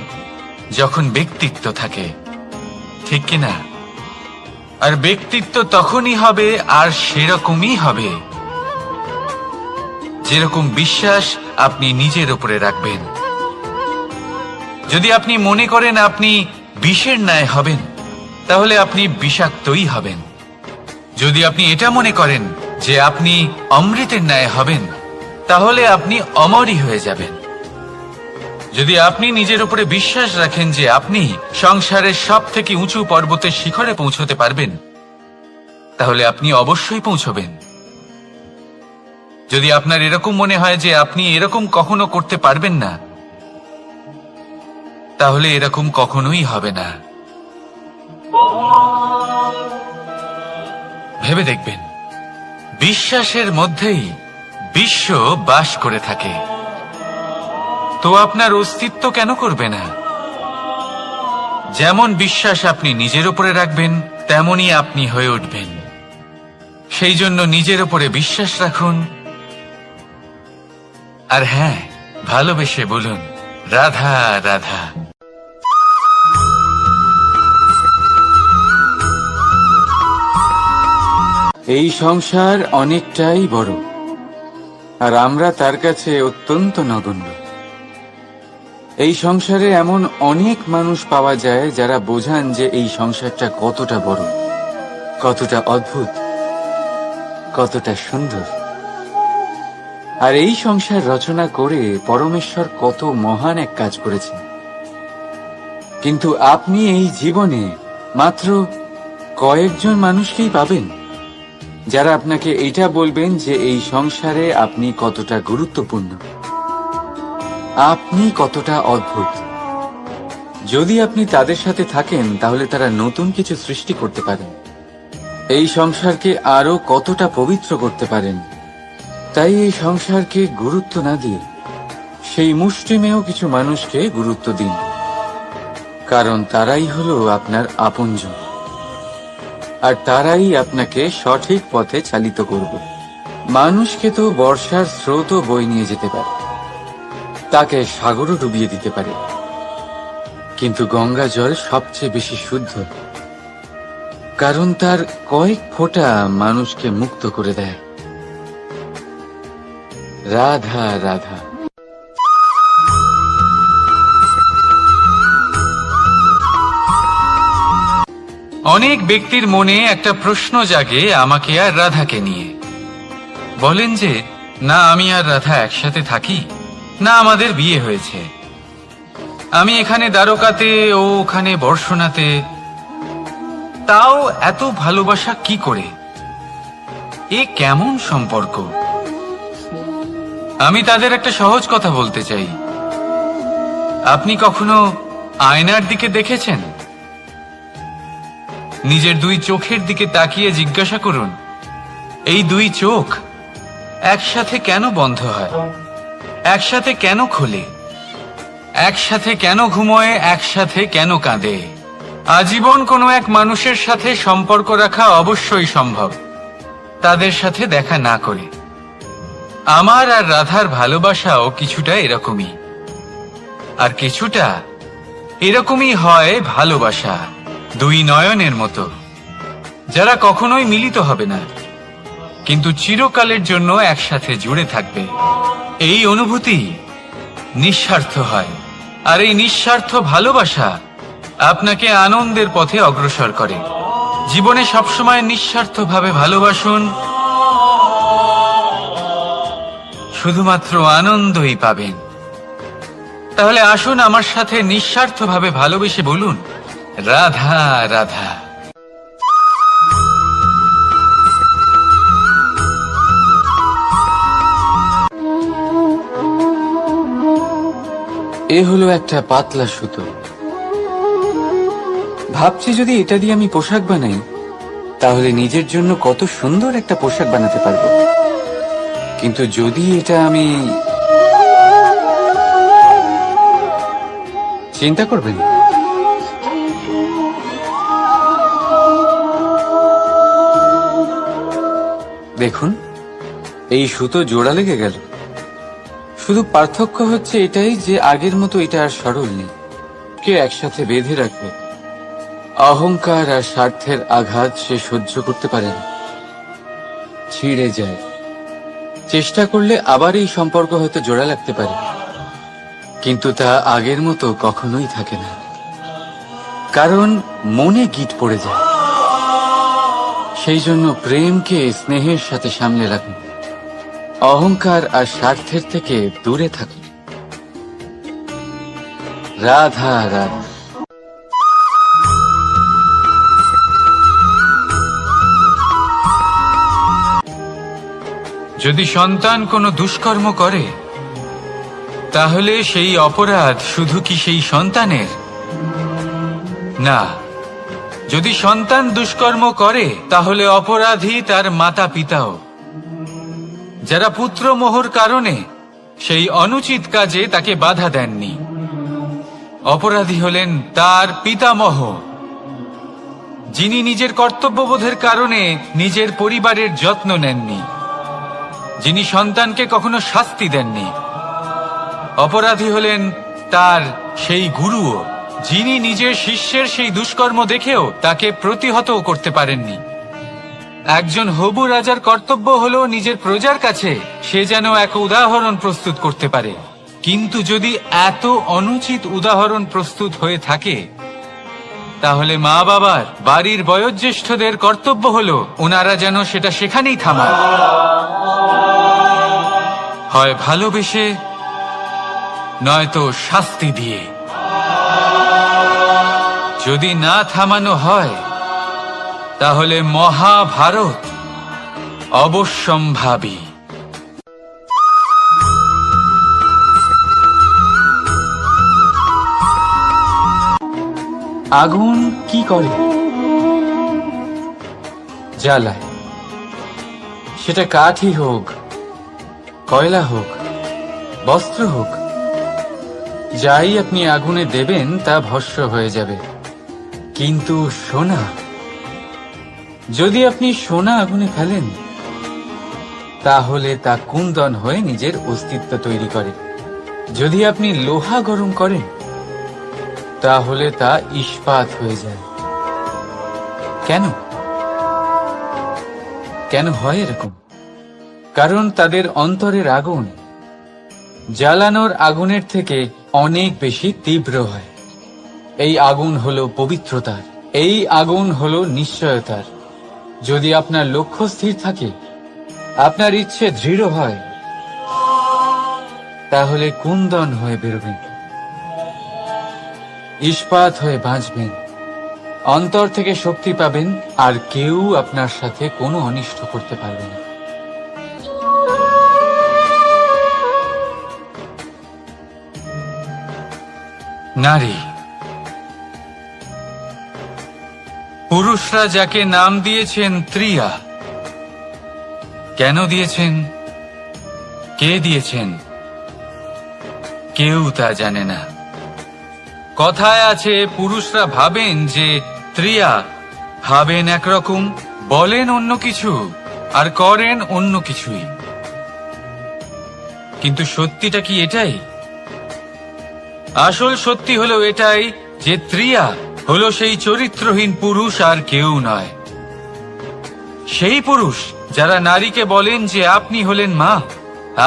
যখন ব্যক্তিত্ব থাকে, ঠিক কিনা? আর ব্যক্তিত্ব তখনই হবে আর সেরকমই হবে যেরকম বিশ্বাস আপনি নিজের উপরে রাখবেন। যদি আপনি মনে করেন আপনি বিষের ন্যায় হবেন, তাহলে আপনি বিষাক্তই হবেন। যদি আপনি এটা মনে করেন যে আপনি অমৃতের ন্যায় হবেন, তাহলে আপনি অমরই হয়ে যাবেন। যদি আপনি নিজের উপরে বিশ্বাস রাখেন যে আপনি সংসারের সব থেকে উঁচু পর্বতের শিখরে পৌঁছতে পারবেন, তাহলে আপনি অবশ্যই পৌঁছবেন। যদি আপনার এরকম মনে হয় যে আপনি এরকম কখনো করতে পারবেন না, তাহলে এরকম কখনোই হবে না। ভেবে দেখবেন, বিশ্বাসের মধ্যেই বিশ্ব বাস করে থাকে। তো আপনার অস্তিত্ব কেন করবে না? যেমন বিশ্বাস আপনি নিজের উপরে রাখবেন, তেমনই আপনি হয়ে উঠবেন। সেই জন্য নিজের উপরে বিশ্বাস রাখুন। আর হ্যাঁ, ভালোবেসে বলুন, রাধা রাধা। এই সংসার অনেকটাই বড়, আর আমরা তার কাছে অত্যন্ত নগণ্য। এই সংসারে এমন অনেক মানুষ পাওয়া যায় যারা বোঝান যে এই সংসারটা কতটা বড়, কতটা অদ্ভুত, কতটা সুন্দর। আর এই সংসার রচনা করে পরমেশ্বর কত মহান এক কাজ করেছেন। কিন্তু আপনি এই জীবনে মাত্র কয়েকজন মানুষকেই পাবেন যারা আপনাকে এটা বলবেন যে এই সংসারে আপনি কতটা গুরুত্বপূর্ণ, আপনি কতটা অদ্ভুত। যদি আপনি তাদের সাথে থাকেন তাহলে তারা নতুন কিছু সৃষ্টি করতে পারেন, এই সংসারকে আরো কতটা পবিত্র করতে পারেন। তাই এই সংসারকে গুরুত্ব না দিয়ে সেই মুষ্টিমেয় কিছু মানুষকে গুরুত্ব দিন, কারণ তারাই হলো আপনার আপনজন, আর তারাই আপনাকে সঠিক পথে চালিত করবে। মানুষকে তো বর্ষার স্রোতও বই নিয়ে যেতে পারে, তাকে সাগরও ডুবিয়ে দিতে পারে, কিন্তু গঙ্গা জল সবচেয়ে বেশি শুদ্ধ, কারণ তার কয়েক ফোঁটা মানুষকে মুক্ত করে দেয়। রাধা রাধা। অনেক ব্যক্তির মনে একটা প্রশ্ন জাগে আমাকে আর রাধাকে নিয়ে। বলেন যে, না আমি আর রাধা একসাথে থাকি, না আমাদের বিয়ে হয়েছে। আমি এখানে দ্বারকাতে, ও ওখানে বর্ষণাতে, তাও এত ভালোবাসা কি করে? এ কেমন সম্পর্ক? আমি তাদের একটা সহজ কথা বলতে চাই। আপনি কখনো আয়নার দিকে দেখেছেন? নিজের দুই চোখের দিকে তাকিয়ে জিজ্ঞাসা করুন, এই দুই চোখ একসাথে কেন বন্ধ হয়, একসাথে কেন খোলে, একসাথে কেন ঘুমোয়, একসাথে কেন কাঁদে? আজীবন কোনো এক মানুষের সাথে সম্পর্ক রাখা অবশ্যই সম্ভব, তাদের সাথে দেখা না করে। আমার আর রাধার ভালোবাসাও কিছুটা এরকমই, আর কিছুটা এরকমই হয় ভালোবাসা দুই নয়নের মতো, যারা কখনোই মিলিত হবে না, কিন্তু চিরকালের জন্য একসাথে জুড়ে থাকবে। এই অনুভূতি নিঃস্বার্থ হয়, আর এই নিঃস্বার্থ ভালোবাসা আপনাকে আনন্দের পথে অগ্রসর করে। জীবনে সবসময় নিঃস্বার্থভাবে ভালোবাসুন, শুধুমাত্র আনন্দই পাবেন। তাহলে আসুন আমার সাথে নিঃস্বার্থভাবে ভালোবেসে বলুন, রাধা রাধা। এ হলো একটা পাতলা সুতো। ভাবছি যদি এটা দিয়ে আমি পোশাক বানাই, তাহলে নিজের জন্য কত সুন্দর একটা পোশাক বানাতে পারবো। কিন্তু যদি এটা আমি, চিন্তা করবেন, দেখুন এই সুতো জোড়া লেগে গেল। শুধু পার্থক্য হচ্ছে এটাই যে আগের মতো এটা আর সরল নেই। কে একসাথে বেঁধে রাখবে? অহংকার আর স্বার্থের আঘাত সে সহ্য করতে পারে না, ছিঁড়ে যায়। চেষ্টা করলে আবার এই সম্পর্ক হয়তো জোড়া লাগতে পারে, কিন্তু তা আগের মতো কখনোই থাকে না, কারণ মনে গিট পড়ে যায়। সেই জন্য প্রেমকে স্নেহের সাথে সামলে রাখুন, অহংকার আর স্বার্থের থেকে দূরে থাকুন। রাধা রাধা। যদি সন্তান কোনো দুষ্কর্ম করে, তাহলে সেই অপরাধ শুধু কি সেই সন্তানের? না, যদি সন্তান দুষ্কর্ম করে তাহলে অপরাধী তার মাতা পিতাও, যারা পুত্রমোহর কারণে সেই অনুচিত কাজে তাকে বাধা দেননি। অপরাধী হলেন তার পিতামহ, যিনি নিজের কর্তব্যবোধের কারণে নিজের পরিবারের যত্ন নেননি, যিনি সন্তানকে কখনো শাস্তি দেননি। অপরাধী হলেন তার সেই গুরুও, যিনি নিজের শিষ্যের সেই দুষ্কর্ম দেখেও তাকে প্রতিহত করতে পারেননি। একজন হবু রাজার কর্তব্য হলো নিজের প্রজার কাছে সে যেন এক উদাহরণ প্রস্তুত করতে পারে, কিন্তু যদি এত অনুচিত উদাহরণ প্রস্তুত হয়ে থাকে, তাহলে মা বাবার, বাড়ির বয়োজ্যেষ্ঠদের কর্তব্য হলো ওনারা যেন সেটা সেখানেই থামান, হয় ভালোবেসে নয়তো শাস্তি দিয়ে। যদি না থামানো হয় তাহলে মহাভারত অবশ্যম্ভাবী। আগুন কি করে? জ্বালায়। সেটা কাঠই হোক, কয়লা হোক, বস্ত্র হোক, যাই আপনি আগুনে দেবেন তা ভস্ম হয়ে যাবে। কিন্তু সোনা, যদি আপনি সোনা আগুনে ফেলেন, তাহলে তা কুন্দন হয়ে নিজের অস্তিত্ব তৈরি করে। যদি আপনি লোহা গরম করেন, তাহলে তা ইস্পাত হয়ে যায়। কেন? কেন হয় এরকম? কারণ তাদের অন্তরের আগুন জ্বালানোর আগুনের থেকে অনেক বেশি তীব্র হয়। এই আগুন হলো পবিত্রতার, এই আগুন হলো নিশ্চয়তার। যদি আপনার লক্ষ্য স্থির থাকে, আপনার ইচ্ছে দৃঢ় হয়, তাহলে কুন্দন হয়ে বেরোবেন, ইস্পাত হয়ে বাঁচবেন, অন্তর থেকে শক্তি পাবেন, আর কেউ আপনার সাথে কোনো অনিষ্ট করতে পারবে না। নারী, পুরুষরা যাকে নাম দিয়েছেন ত্রিয়া, কেন দিয়েছেন, কে দিয়েছেন, কেউ তা জানে না। কথায় আছে, পুরুষরা ভাবেন যে ত্রিয়া, ভাবেন একরকম, বলেন অন্য কিছু, আর করেন অন্য কিছুই। কিন্তু সত্যিটা কি এটাই? আসল সত্যি হলো এটাই যে ত্রিয়া হলো সেই চরিত্রহীন পুরুষ, আর কেউ নয়। সেই পুরুষ যারা নারীকে বলেন যে আপনি হলেন মা,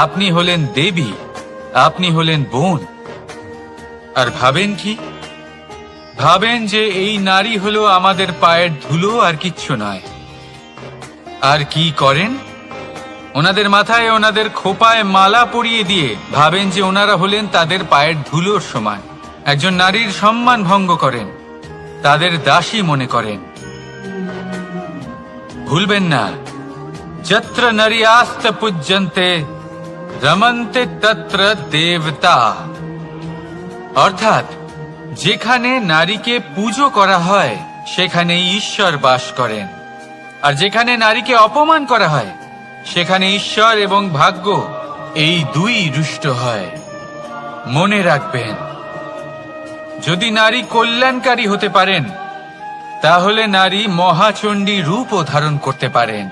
আপনি হলেন দেবী, আপনি হলেন বোন, আর ভাবেন কি? ভাবেন যে এই নারী হলো আমাদের পায়ের ধুলো, আর কিচ্ছু নয়। আর কি করেন? ওনাদের মাথায়, ওনাদের খোপায় মালা পরিয়ে দিয়ে ভাবেন যে ওনারা হলেন তাদের পায়ের ধুলোর সমান। একজন নারীর সম্মান ভঙ্গ করেন, তাদের দাসী মনে করেন। ভুলবেন না, যত্র নারী আস্ত পূজ্যন্তে রমন্তে তত্র দেবতা। অর্থাৎ যেখানে নারীকে পুজো করা হয় সেখানে ঈশ্বর বাস করেন, আর যেখানে নারীকে অপমান করা হয় সেখানে ঈশ্বর এবং ভাগ্য এই দুই রুষ্ট হয়। মনে রাখবেন, যদি নারী কল্যাণকারী হতে পারেন, তাহলে নারী মহাচণ্ডী রূপও ধারণ করতে পারেন।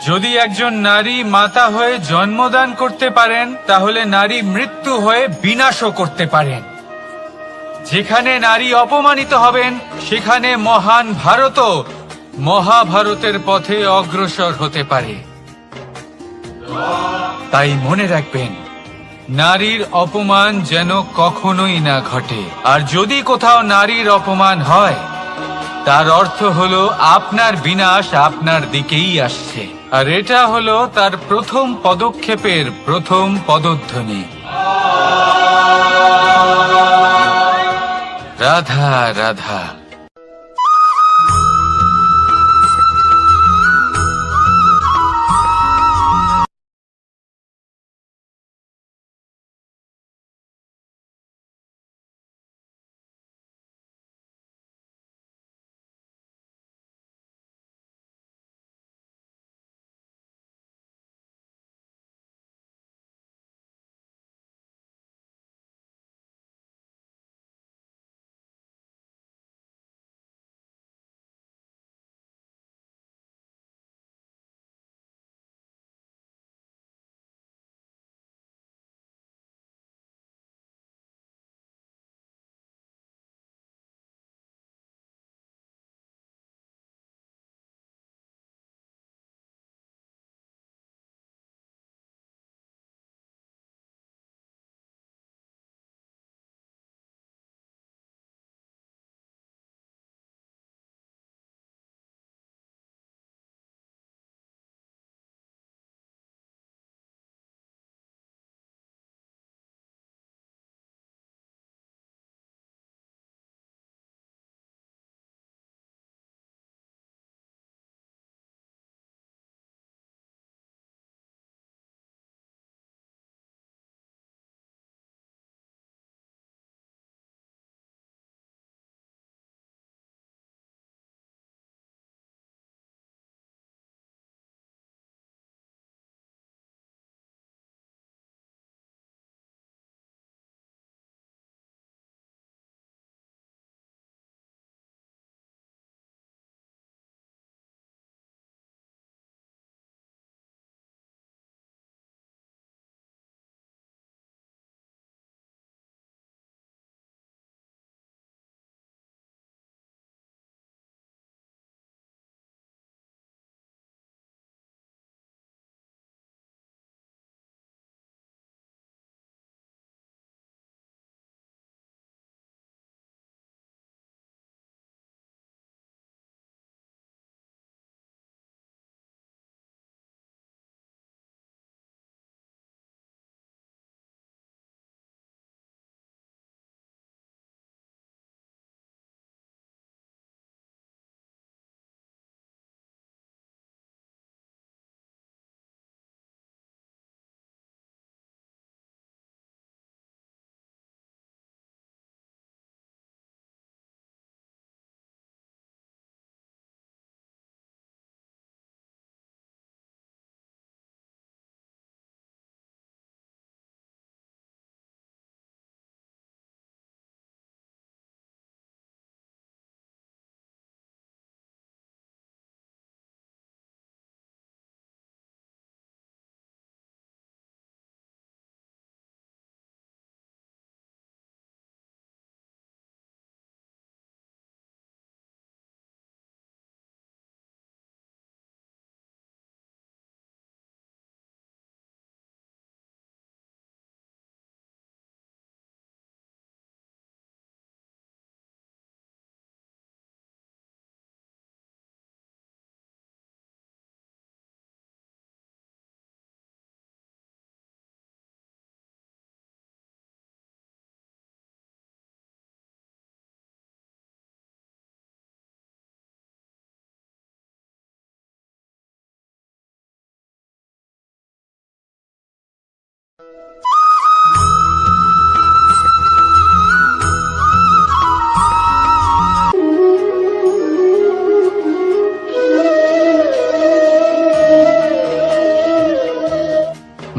যদি একজন নারী মাতা হয়ে জন্মদান করতে পারেন, তাহলে নারী মৃত্যু হয়ে বিনাশও করতে পারেন। যেখানে নারী অপমানিত হবেন, সেখানে মহান ভারতও মহাভারতের পথে অগ্রসর হতে পারে। তাই মনে রাখবেন, নারীর অপমান যেন কখনোই না ঘটে। আর যদি কোথাও নারীর অপমান হয়, তার অর্থ হলো আপনার বিনাশ আপনার দিকেই আসছে, আর এটা হলো তার প্রথম পদক্ষেপের প্রথম পদধ্বনি। রাধা রাধা।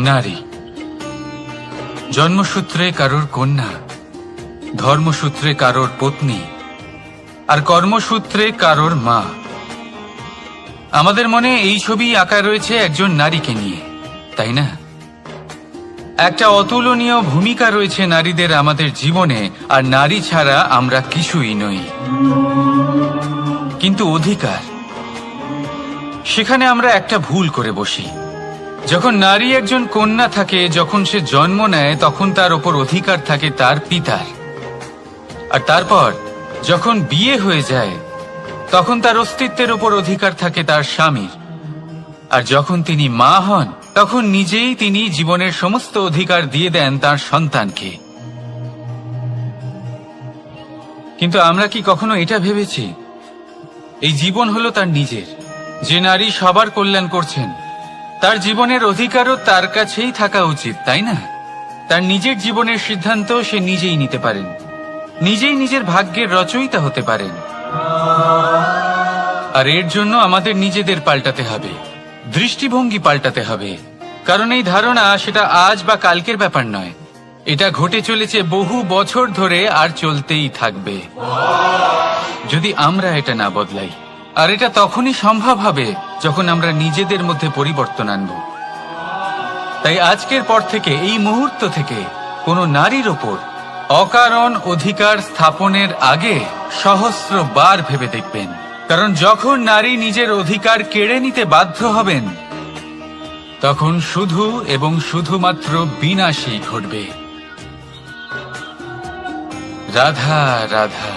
নারী জন্মসূত্রে কারোর কন্যা, ধর্মসূত্রে কারোর পত্নী, আর কর্মসূত্রে কারোর মা। আমাদের মনে এই ছবি আঁকা রয়েছে একজন নারীকে নিয়ে, তাই না? একটা অতুলনীয় ভূমিকা রয়েছে নারীদের আমাদের জীবনে, আর নারী ছাড়া আমরা কিছুই নই। কিন্তু অধিকার, সেখানে আমরা একটা ভুল করে বসি। যখন নারী একজন কন্যা থাকে, যখন সে জন্ম নেয়, তখন তার ওপর অধিকার থাকে তার পিতার। আর তারপর যখন বিয়ে হয়ে যায়, তখন তার অস্তিত্বের ওপর অধিকার থাকে তার স্বামীর। আর যখন তিনি মা হন, তখন নিজেই তিনি জীবনের সমস্ত অধিকার দিয়ে দেন তার সন্তানকে। কিন্তু আমরা কি কখনো এটা ভেবেছি এই জীবন হলো তার নিজের? যে নারী সবার কল্যাণ করছেন, তার জীবনের অধিকারও তার কাছেই থাকা উচিত, তাই না? তার নিজের জীবনের সিদ্ধান্ত সে নিজেই নিতে পারেন, নিজেই নিজের ভাগ্যের রচয়িতা হতে পারেন। আর এর জন্য আমাদের নিজেদের পাল্টাতে হবে, দৃষ্টিভঙ্গি পাল্টাতে হবে। কারণ এই ধারণা সেটা আজ বা কালকের ব্যাপার নয়, এটা ঘটে চলেছে বহু বছর ধরে, আর চলতেই থাকবে যদি আমরা এটা না বদলাই। আর এটা তখনই সম্ভব হবে যখন আমরা নিজেদের মধ্যে পরিবর্তন আনব। তাই আজকের পর থেকে, এই মুহূর্ত থেকে, কোনো নারীর ওপর অকারণ অধিকার স্থাপনের আগে সহস্রবার ভেবে দেখবেন। কারণ যখন নারী নিজের অধিকার কেড়ে নিতে বাধ্য হবেন, তখন শুধু এবং শুধুমাত্র বিনাশই ঘটবে। রাধা রাধা।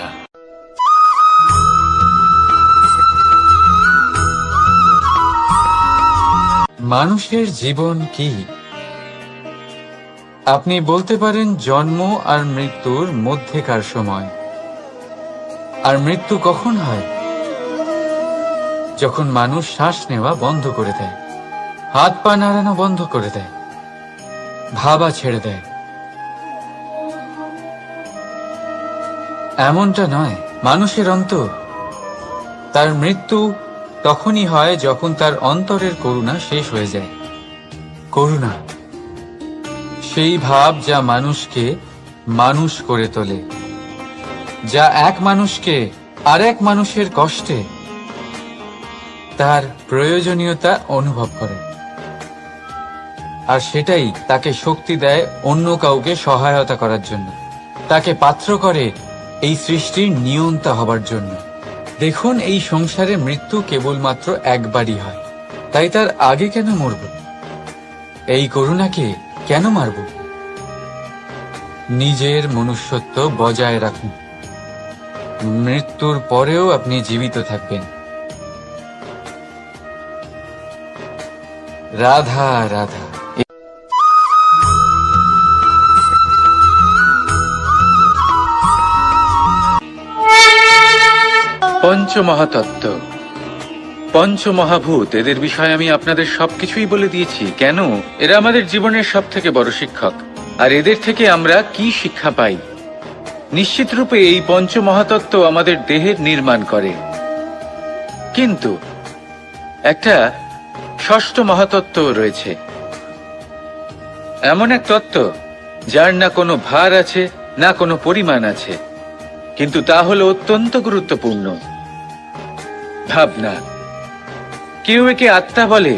মানুষের জীবন কি? আপনি বলতে পারেন জন্ম আর মৃত্যুর মধ্যেকার সময়। আর মৃত্যু কখন হয়? যখন মানুষ শ্বাস নেওয়া বন্ধ করে দেয়, হাত পা নাড়ানো বন্ধ করে দেয়, ভাবা ছেড়ে দেয়। এমনটা নয়, মানুষের অন্তর। তার মৃত্যু তখনই হয় যখন তার অন্তরের করুণা শেষ হয়ে যায়। করুণা, সেই ভাব যা মানুষকে মানুষ করে তোলে, যা এক মানুষকে আরেক মানুষের কষ্টে তার প্রয়োজনীয়তা অনুভব করে। আর সেটাই তাকে শক্তি দেয় অন্য কাউকে সহায়তা করার জন্য, তাকে পাত্র করে এই সৃষ্টির নিয়ন্তা হবার জন্য। দেখুন, এই সংসারে মৃত্যু কেবলমাত্র একবারই হয়, তাই তার আগে কেন মরব? এই করুণাকে কেন মারব? নিজের মনুষ্যত্ব বজায় রাখুন। মৃত্যুর পরেও আপনি জীবিত থাকবেন। রাধা রাধা। পঞ্চমহাতত্ত্ব, পঞ্চমহাভূত, এদের বিষয়ে আমি আপনাদের সবকিছুই বলে দিয়েছি। কেন? এরা আমাদের জীবনের সব থেকে বড় শিক্ষক। আর এদের থেকে আমরা কি শিক্ষা পাই? নিশ্চিত রূপে এই পঞ্চমহাতত্ত্ব আমাদের দেহের নির্মাণ করে, কিন্তু একটা ষষ্ঠ মহাতত্ত্ব রয়েছে, এমন এক তত্ত্ব যার না কোনো ভার আছে, না কোনো পরিমাণ আছে, কিন্তু তা হলো অত্যন্ত গুরুত্বপূর্ণ। ভাবনা। কেউ একে আত্মা বলে,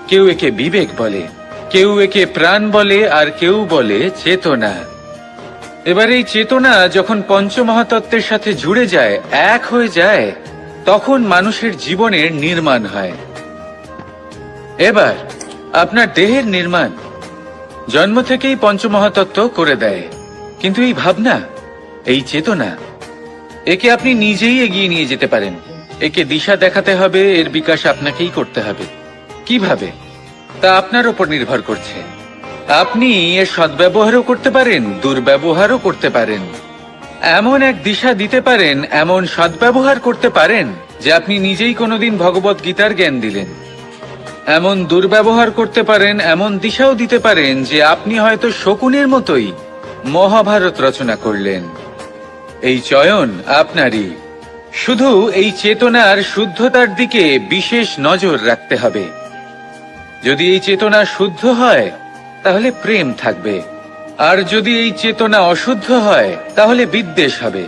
কেউ একে বিবেক বলে, কেউ একে প্রাণ বলে, আর কেউ বলে চেতনা। এবার এই চেতনা যখন পঞ্চমহাতত্ত্বের সাথে জুড়ে যায়, এক হয়ে যায়, তখন মানুষের জীবনের নির্মাণ হয়। এবার আপনার দেহের নির্মাণ জন্ম থেকেই পঞ্চমহাতত্ত্ব করে দেয়। কিন্তু এই ভাবনা, এই চেতনা, একে আপনি নিজেই এগিয়ে নিয়ে যেতে পারেন। একে দিশা দেখাতে হবে, এর বিকাশ আপনাকেই করতে হবে। কিভাবে? তা আপনার উপর নির্ভর করছে। আপনি এর সদ্ব্যবহারও করতে পারেন, দুর্ব্যবহারও করতে পারেন। এমন এক দিশা দিতে পারেন, এমন সদ্ব্যবহার করতে পারেন যে আপনি নিজেই কোনোদিন ভগবত গীতার জ্ঞান দিলেন। এমন দুর্ব্যবহার করতে পারেন, এমন দিশাও দিতে পারেন যে আপনি হয়তো শকুনের মতোই মহাভারত রচনা করলেন। এই চয়ন আপনারই। শুধু এই চেতনার শুদ্ধতার দিকে বিশেষ নজর রাখতে হবে। যদি এই চেতনা শুদ্ধ হয় তাহলে প্রেম থাকবে, আর যদি এই চেতনা অশুদ্ধ হয় তাহলে বিদ্বেষ হবে।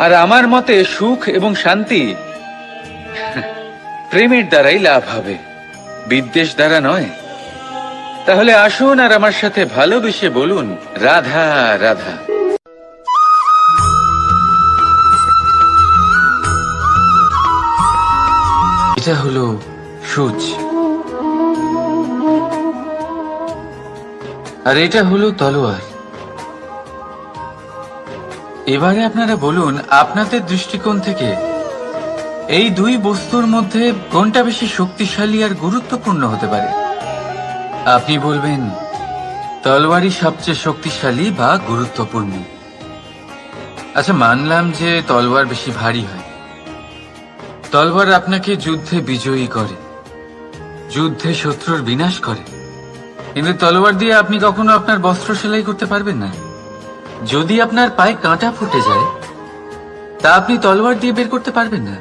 আর আমার মতে সুখ এবং শান্তি প্রেমের দ্বারাই লাভ হবে, বিদ্বেষ দ্বারা নয়। তাহলে আসুন আর আমার সাথে ভালোবেসে বলুন, রাধা রাধা। এটা হলো সূচ, আর এটা হলো তলোয়ার। এবারে আপনারা বলুন, আপনাদের দৃষ্টিকোণ থেকে এই দুই বস্তুর মধ্যে কোনটা বেশি শক্তিশালী আর গুরুত্বপূর্ণ হতে পারে? আপনি বলবেন তলোয়ারই সবচেয়ে শক্তিশালী বা গুরুত্বপূর্ণ। আচ্ছা, মানলাম যে তলোয়ার বেশি ভারী হয়। তলোয়ার আপনাকে যুদ্ধে বিজয়ী করে, যুদ্ধে শত্রুর বিনাশ করে, কিন্তু তলোয়ার দিয়ে আপনি কখনো আপনার বস্ত্র সেলাই করতে পারবেন না। যদি আপনার পায়ে কাঁটা ফুটে যায় তা আপনি তলোয়ার দিয়ে বের করতে পারবেন না।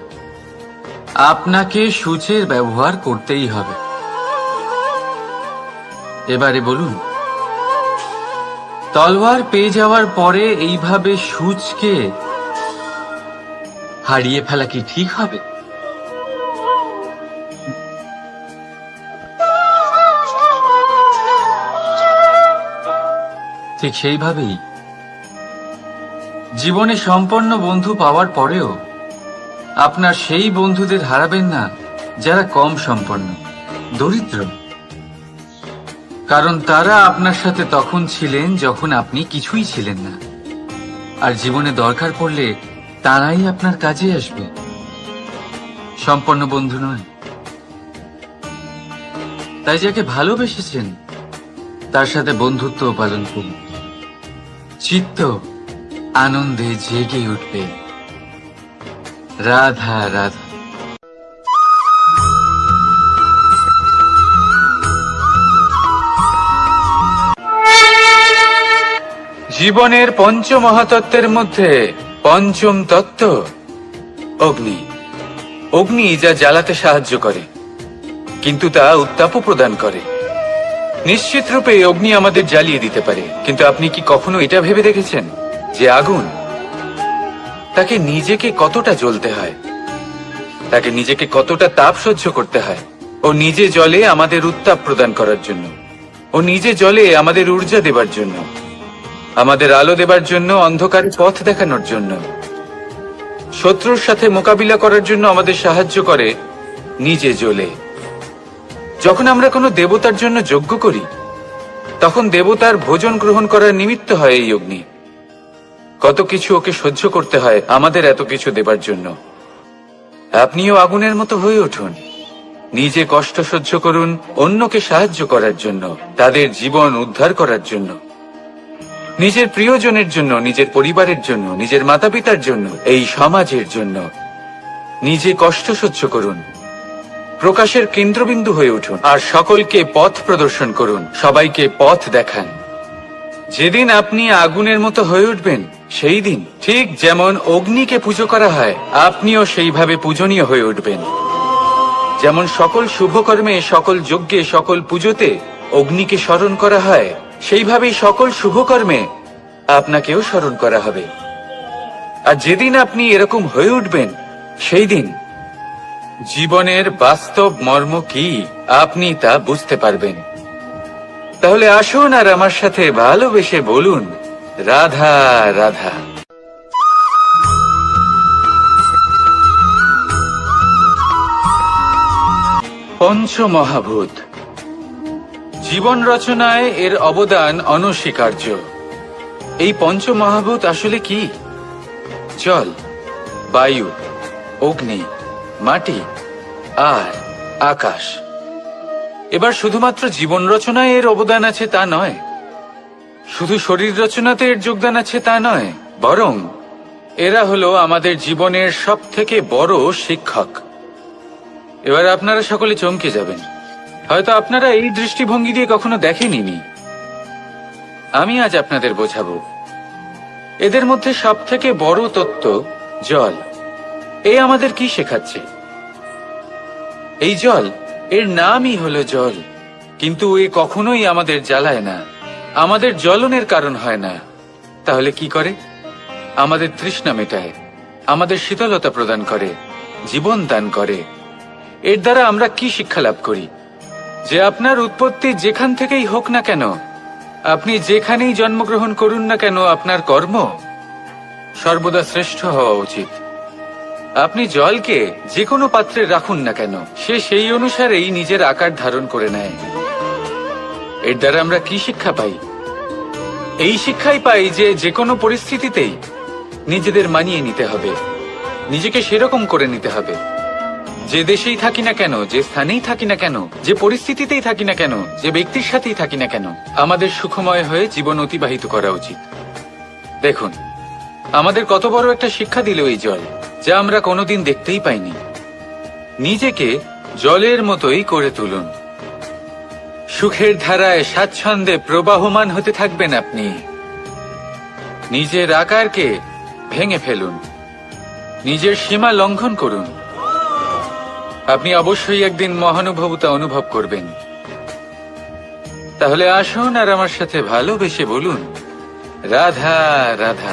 আপনাকে সূচের ব্যবহার করতেই হবে। এবারে বলুন, তলোয়ার পেয়ে যাওয়ার পরে এইভাবে সূচকে হারিয়ে ফেলা কি ঠিক হবে? ঠিক সেইভাবেই জীবনে সম্পন্ন বন্ধু পাওয়ার পরেও আপনার সেই বন্ধুদের হারাবেন না যারা কম সম্পন্ন, দরিদ্র। কারণ তারা আপনার সাথে তখন ছিলেন যখন আপনি কিছুই ছিলেন না, আর জীবনে দরকার পড়লে তারাই আপনার কাজে আসবে, সম্পন্ন বন্ধু নয়। তাই যাকে ভালোবেসেছেন তার সাথে বন্ধুত্ব পালন করুন। চিত্ত আনন্দে জেগে উঠবে। রাধা রাধা। জীবনের পঞ্চ মহাতত্ত্বের মধ্যে পঞ্চম তত্ত্ব অগ্নি। অগ্নি যা জ্বালাতে সাহায্য করে, কিন্তু তা উত্তাপও প্রদান করে। নিশ্চিত রূপে অগ্নি আমাদের জ্বালিয়ে দিতে পারে, কিন্তু আপনি কি কখনো এটা ভেবে দেখেছেন যে আগুন, তাকে নিজেকে কতটা জ্বলতে হয়, তাকে নিজেকে কতটা তাপ সহ্য করতে হয়? ও নিজে জ্বলে আমাদের উত্তাপ প্রদান করার জন্য, ও নিজে জ্বলে আমাদের ঊর্জা দেবার জন্য, আমাদের আলো দেবার জন্য, অন্ধকারে পথ দেখানোর জন্য, শত্রুর সাথে মোকাবিলা করার জন্য আমাদের সাহায্য করে নিজে জ্বলে। যখন আমরা কোনো দেবতার জন্য যজ্ঞ করি তখন দেবতার ভোজন গ্রহণ করার নিমিত্ত হয় এই অগ্নি। কত কিছু ওকে সহ্য করতে হয় আমাদের এত কিছু দেবার জন্য। আপনিও আগুনের মতো হয়ে উঠুন, নিজে কষ্ট সহ্য করুন অন্যকে সাহায্য করার জন্য, তাদের জীবন উদ্ধার করার জন্য, নিজের প্রিয়জনের জন্য, নিজের পরিবারের জন্য, নিজের মাতা পিতার জন্য, এই সমাজের জন্য। নিজে কষ্ট সহ্য করুন, প্রকাশের কেন্দ্রবিন্দু হয়ে উঠুন, আর সকলকে পথ প্রদর্শন করুন, সবাইকে পথ দেখান। যেদিন আপনি আগুনের মতো হয়ে উঠবেন সেই দিন, ঠিক যেমন অগ্নিকে পুজো করা হয়, আপনিও সেইভাবে পূজনীয় হয়ে উঠবেন। যেমন সকল শুভকর্মে, সকল যজ্ঞে, সকল পুজোতে অগ্নিকে স্মরণ করা হয়, সেইভাবেই সকল শুভকর্মে আপনাকেও স্মরণ করা হবে। আর যেদিন আপনি এরকম হয়ে উঠবেন সেই দিন জীবনের বাস্তব মর্ম কি আপনি তা বুঝতে পারবেন। তাহলে আসুন আর আমার সাথে ভালোবেসে বলুন, রাধা রাধা। পঞ্চমহাভূত। জীবন রচনায় এর অবদান অনস্বীকার্য। এই পঞ্চমহাভূত আসলে কি? জল, বায়ু, অগ্নি, মাটি আর আকাশ। এবার শুধুমাত্র জীবন রচনায় এর অবদান আছে তা নয়, শুধু শরীর রচনাতে এর যোগদান আছে তা নয়, বরং এরা হলো আমাদের জীবনের সবথেকে বড় শিক্ষক। এবার আপনারা সকলে চমকে যাবেন। হয়তো আপনারা এই দৃষ্টিভঙ্গি দিয়ে কখনো দেখেননি। আমি আজ আপনাদের বোঝাবো। এদের মধ্যে সব থেকে বড় তত্ত্ব জল। এ আমাদের কি শেখাচ্ছে? এই জল, এর নামই হলো জল, কিন্তু এ কখনোই আমাদের জ্বালায় না, আমাদের জ্বলনের কারণ হয় না। তাহলে কি করে? আমাদের তৃষ্ণা মেটায়, আমাদের শীতলতা প্রদান করে, জীবন দান করে। এর দ্বারা আমরা কি শিক্ষা লাভ করি? যে আপনার উৎপত্তি যেখান থেকেই হোক না কেন, আপনি যেখানেই জন্মগ্রহণ করুন না কেন, আপনার কর্ম সর্বদা শ্রেষ্ঠ হওয়া উচিত। আপনি জলকে যে কোনো পাত্রে রাখুন না কেন, সে সেই অনুসারেই নিজের আকার ধারণ করে নেয়। এর দ্বারা আমরা কি শিক্ষা পাই? এই শিক্ষাই পাই যে যে কোনো পরিস্থিতিতেই নিজেদের মানিয়ে নিতে হবে, নিজেকে সেরকম করে নিতে হবে। যে দেশেই থাকি না কেন, যে স্থানেই থাকি না কেন, যে পরিস্থিতিতেই থাকি না কেন, যে ব্যক্তির সাথেই থাকি না কেন, আমাদের সুখময় হয়ে জীবন অতিবাহিত করা উচিত। দেখুন, আমাদের কত বড় একটা শিক্ষা দিল এই জল, যা আমরা কোনোদিন দেখতেই পাইনি। নিজেকে জলের মতোই করে তুলুন। সুখের ধারায় স্বাচ্ছন্দ্যে প্রবাহমান হতে থাকবেন আপনি। নিজের আকারকে ভেঙে ফেলুন, নিজের সীমা লঙ্ঘন করুন। আপনি অবশ্যই একদিন মহানুভবতা অনুভব করবেন। তাহলে আসুন আর আমার সাথে ভালোবেসে বলুন, রাধা রাধা।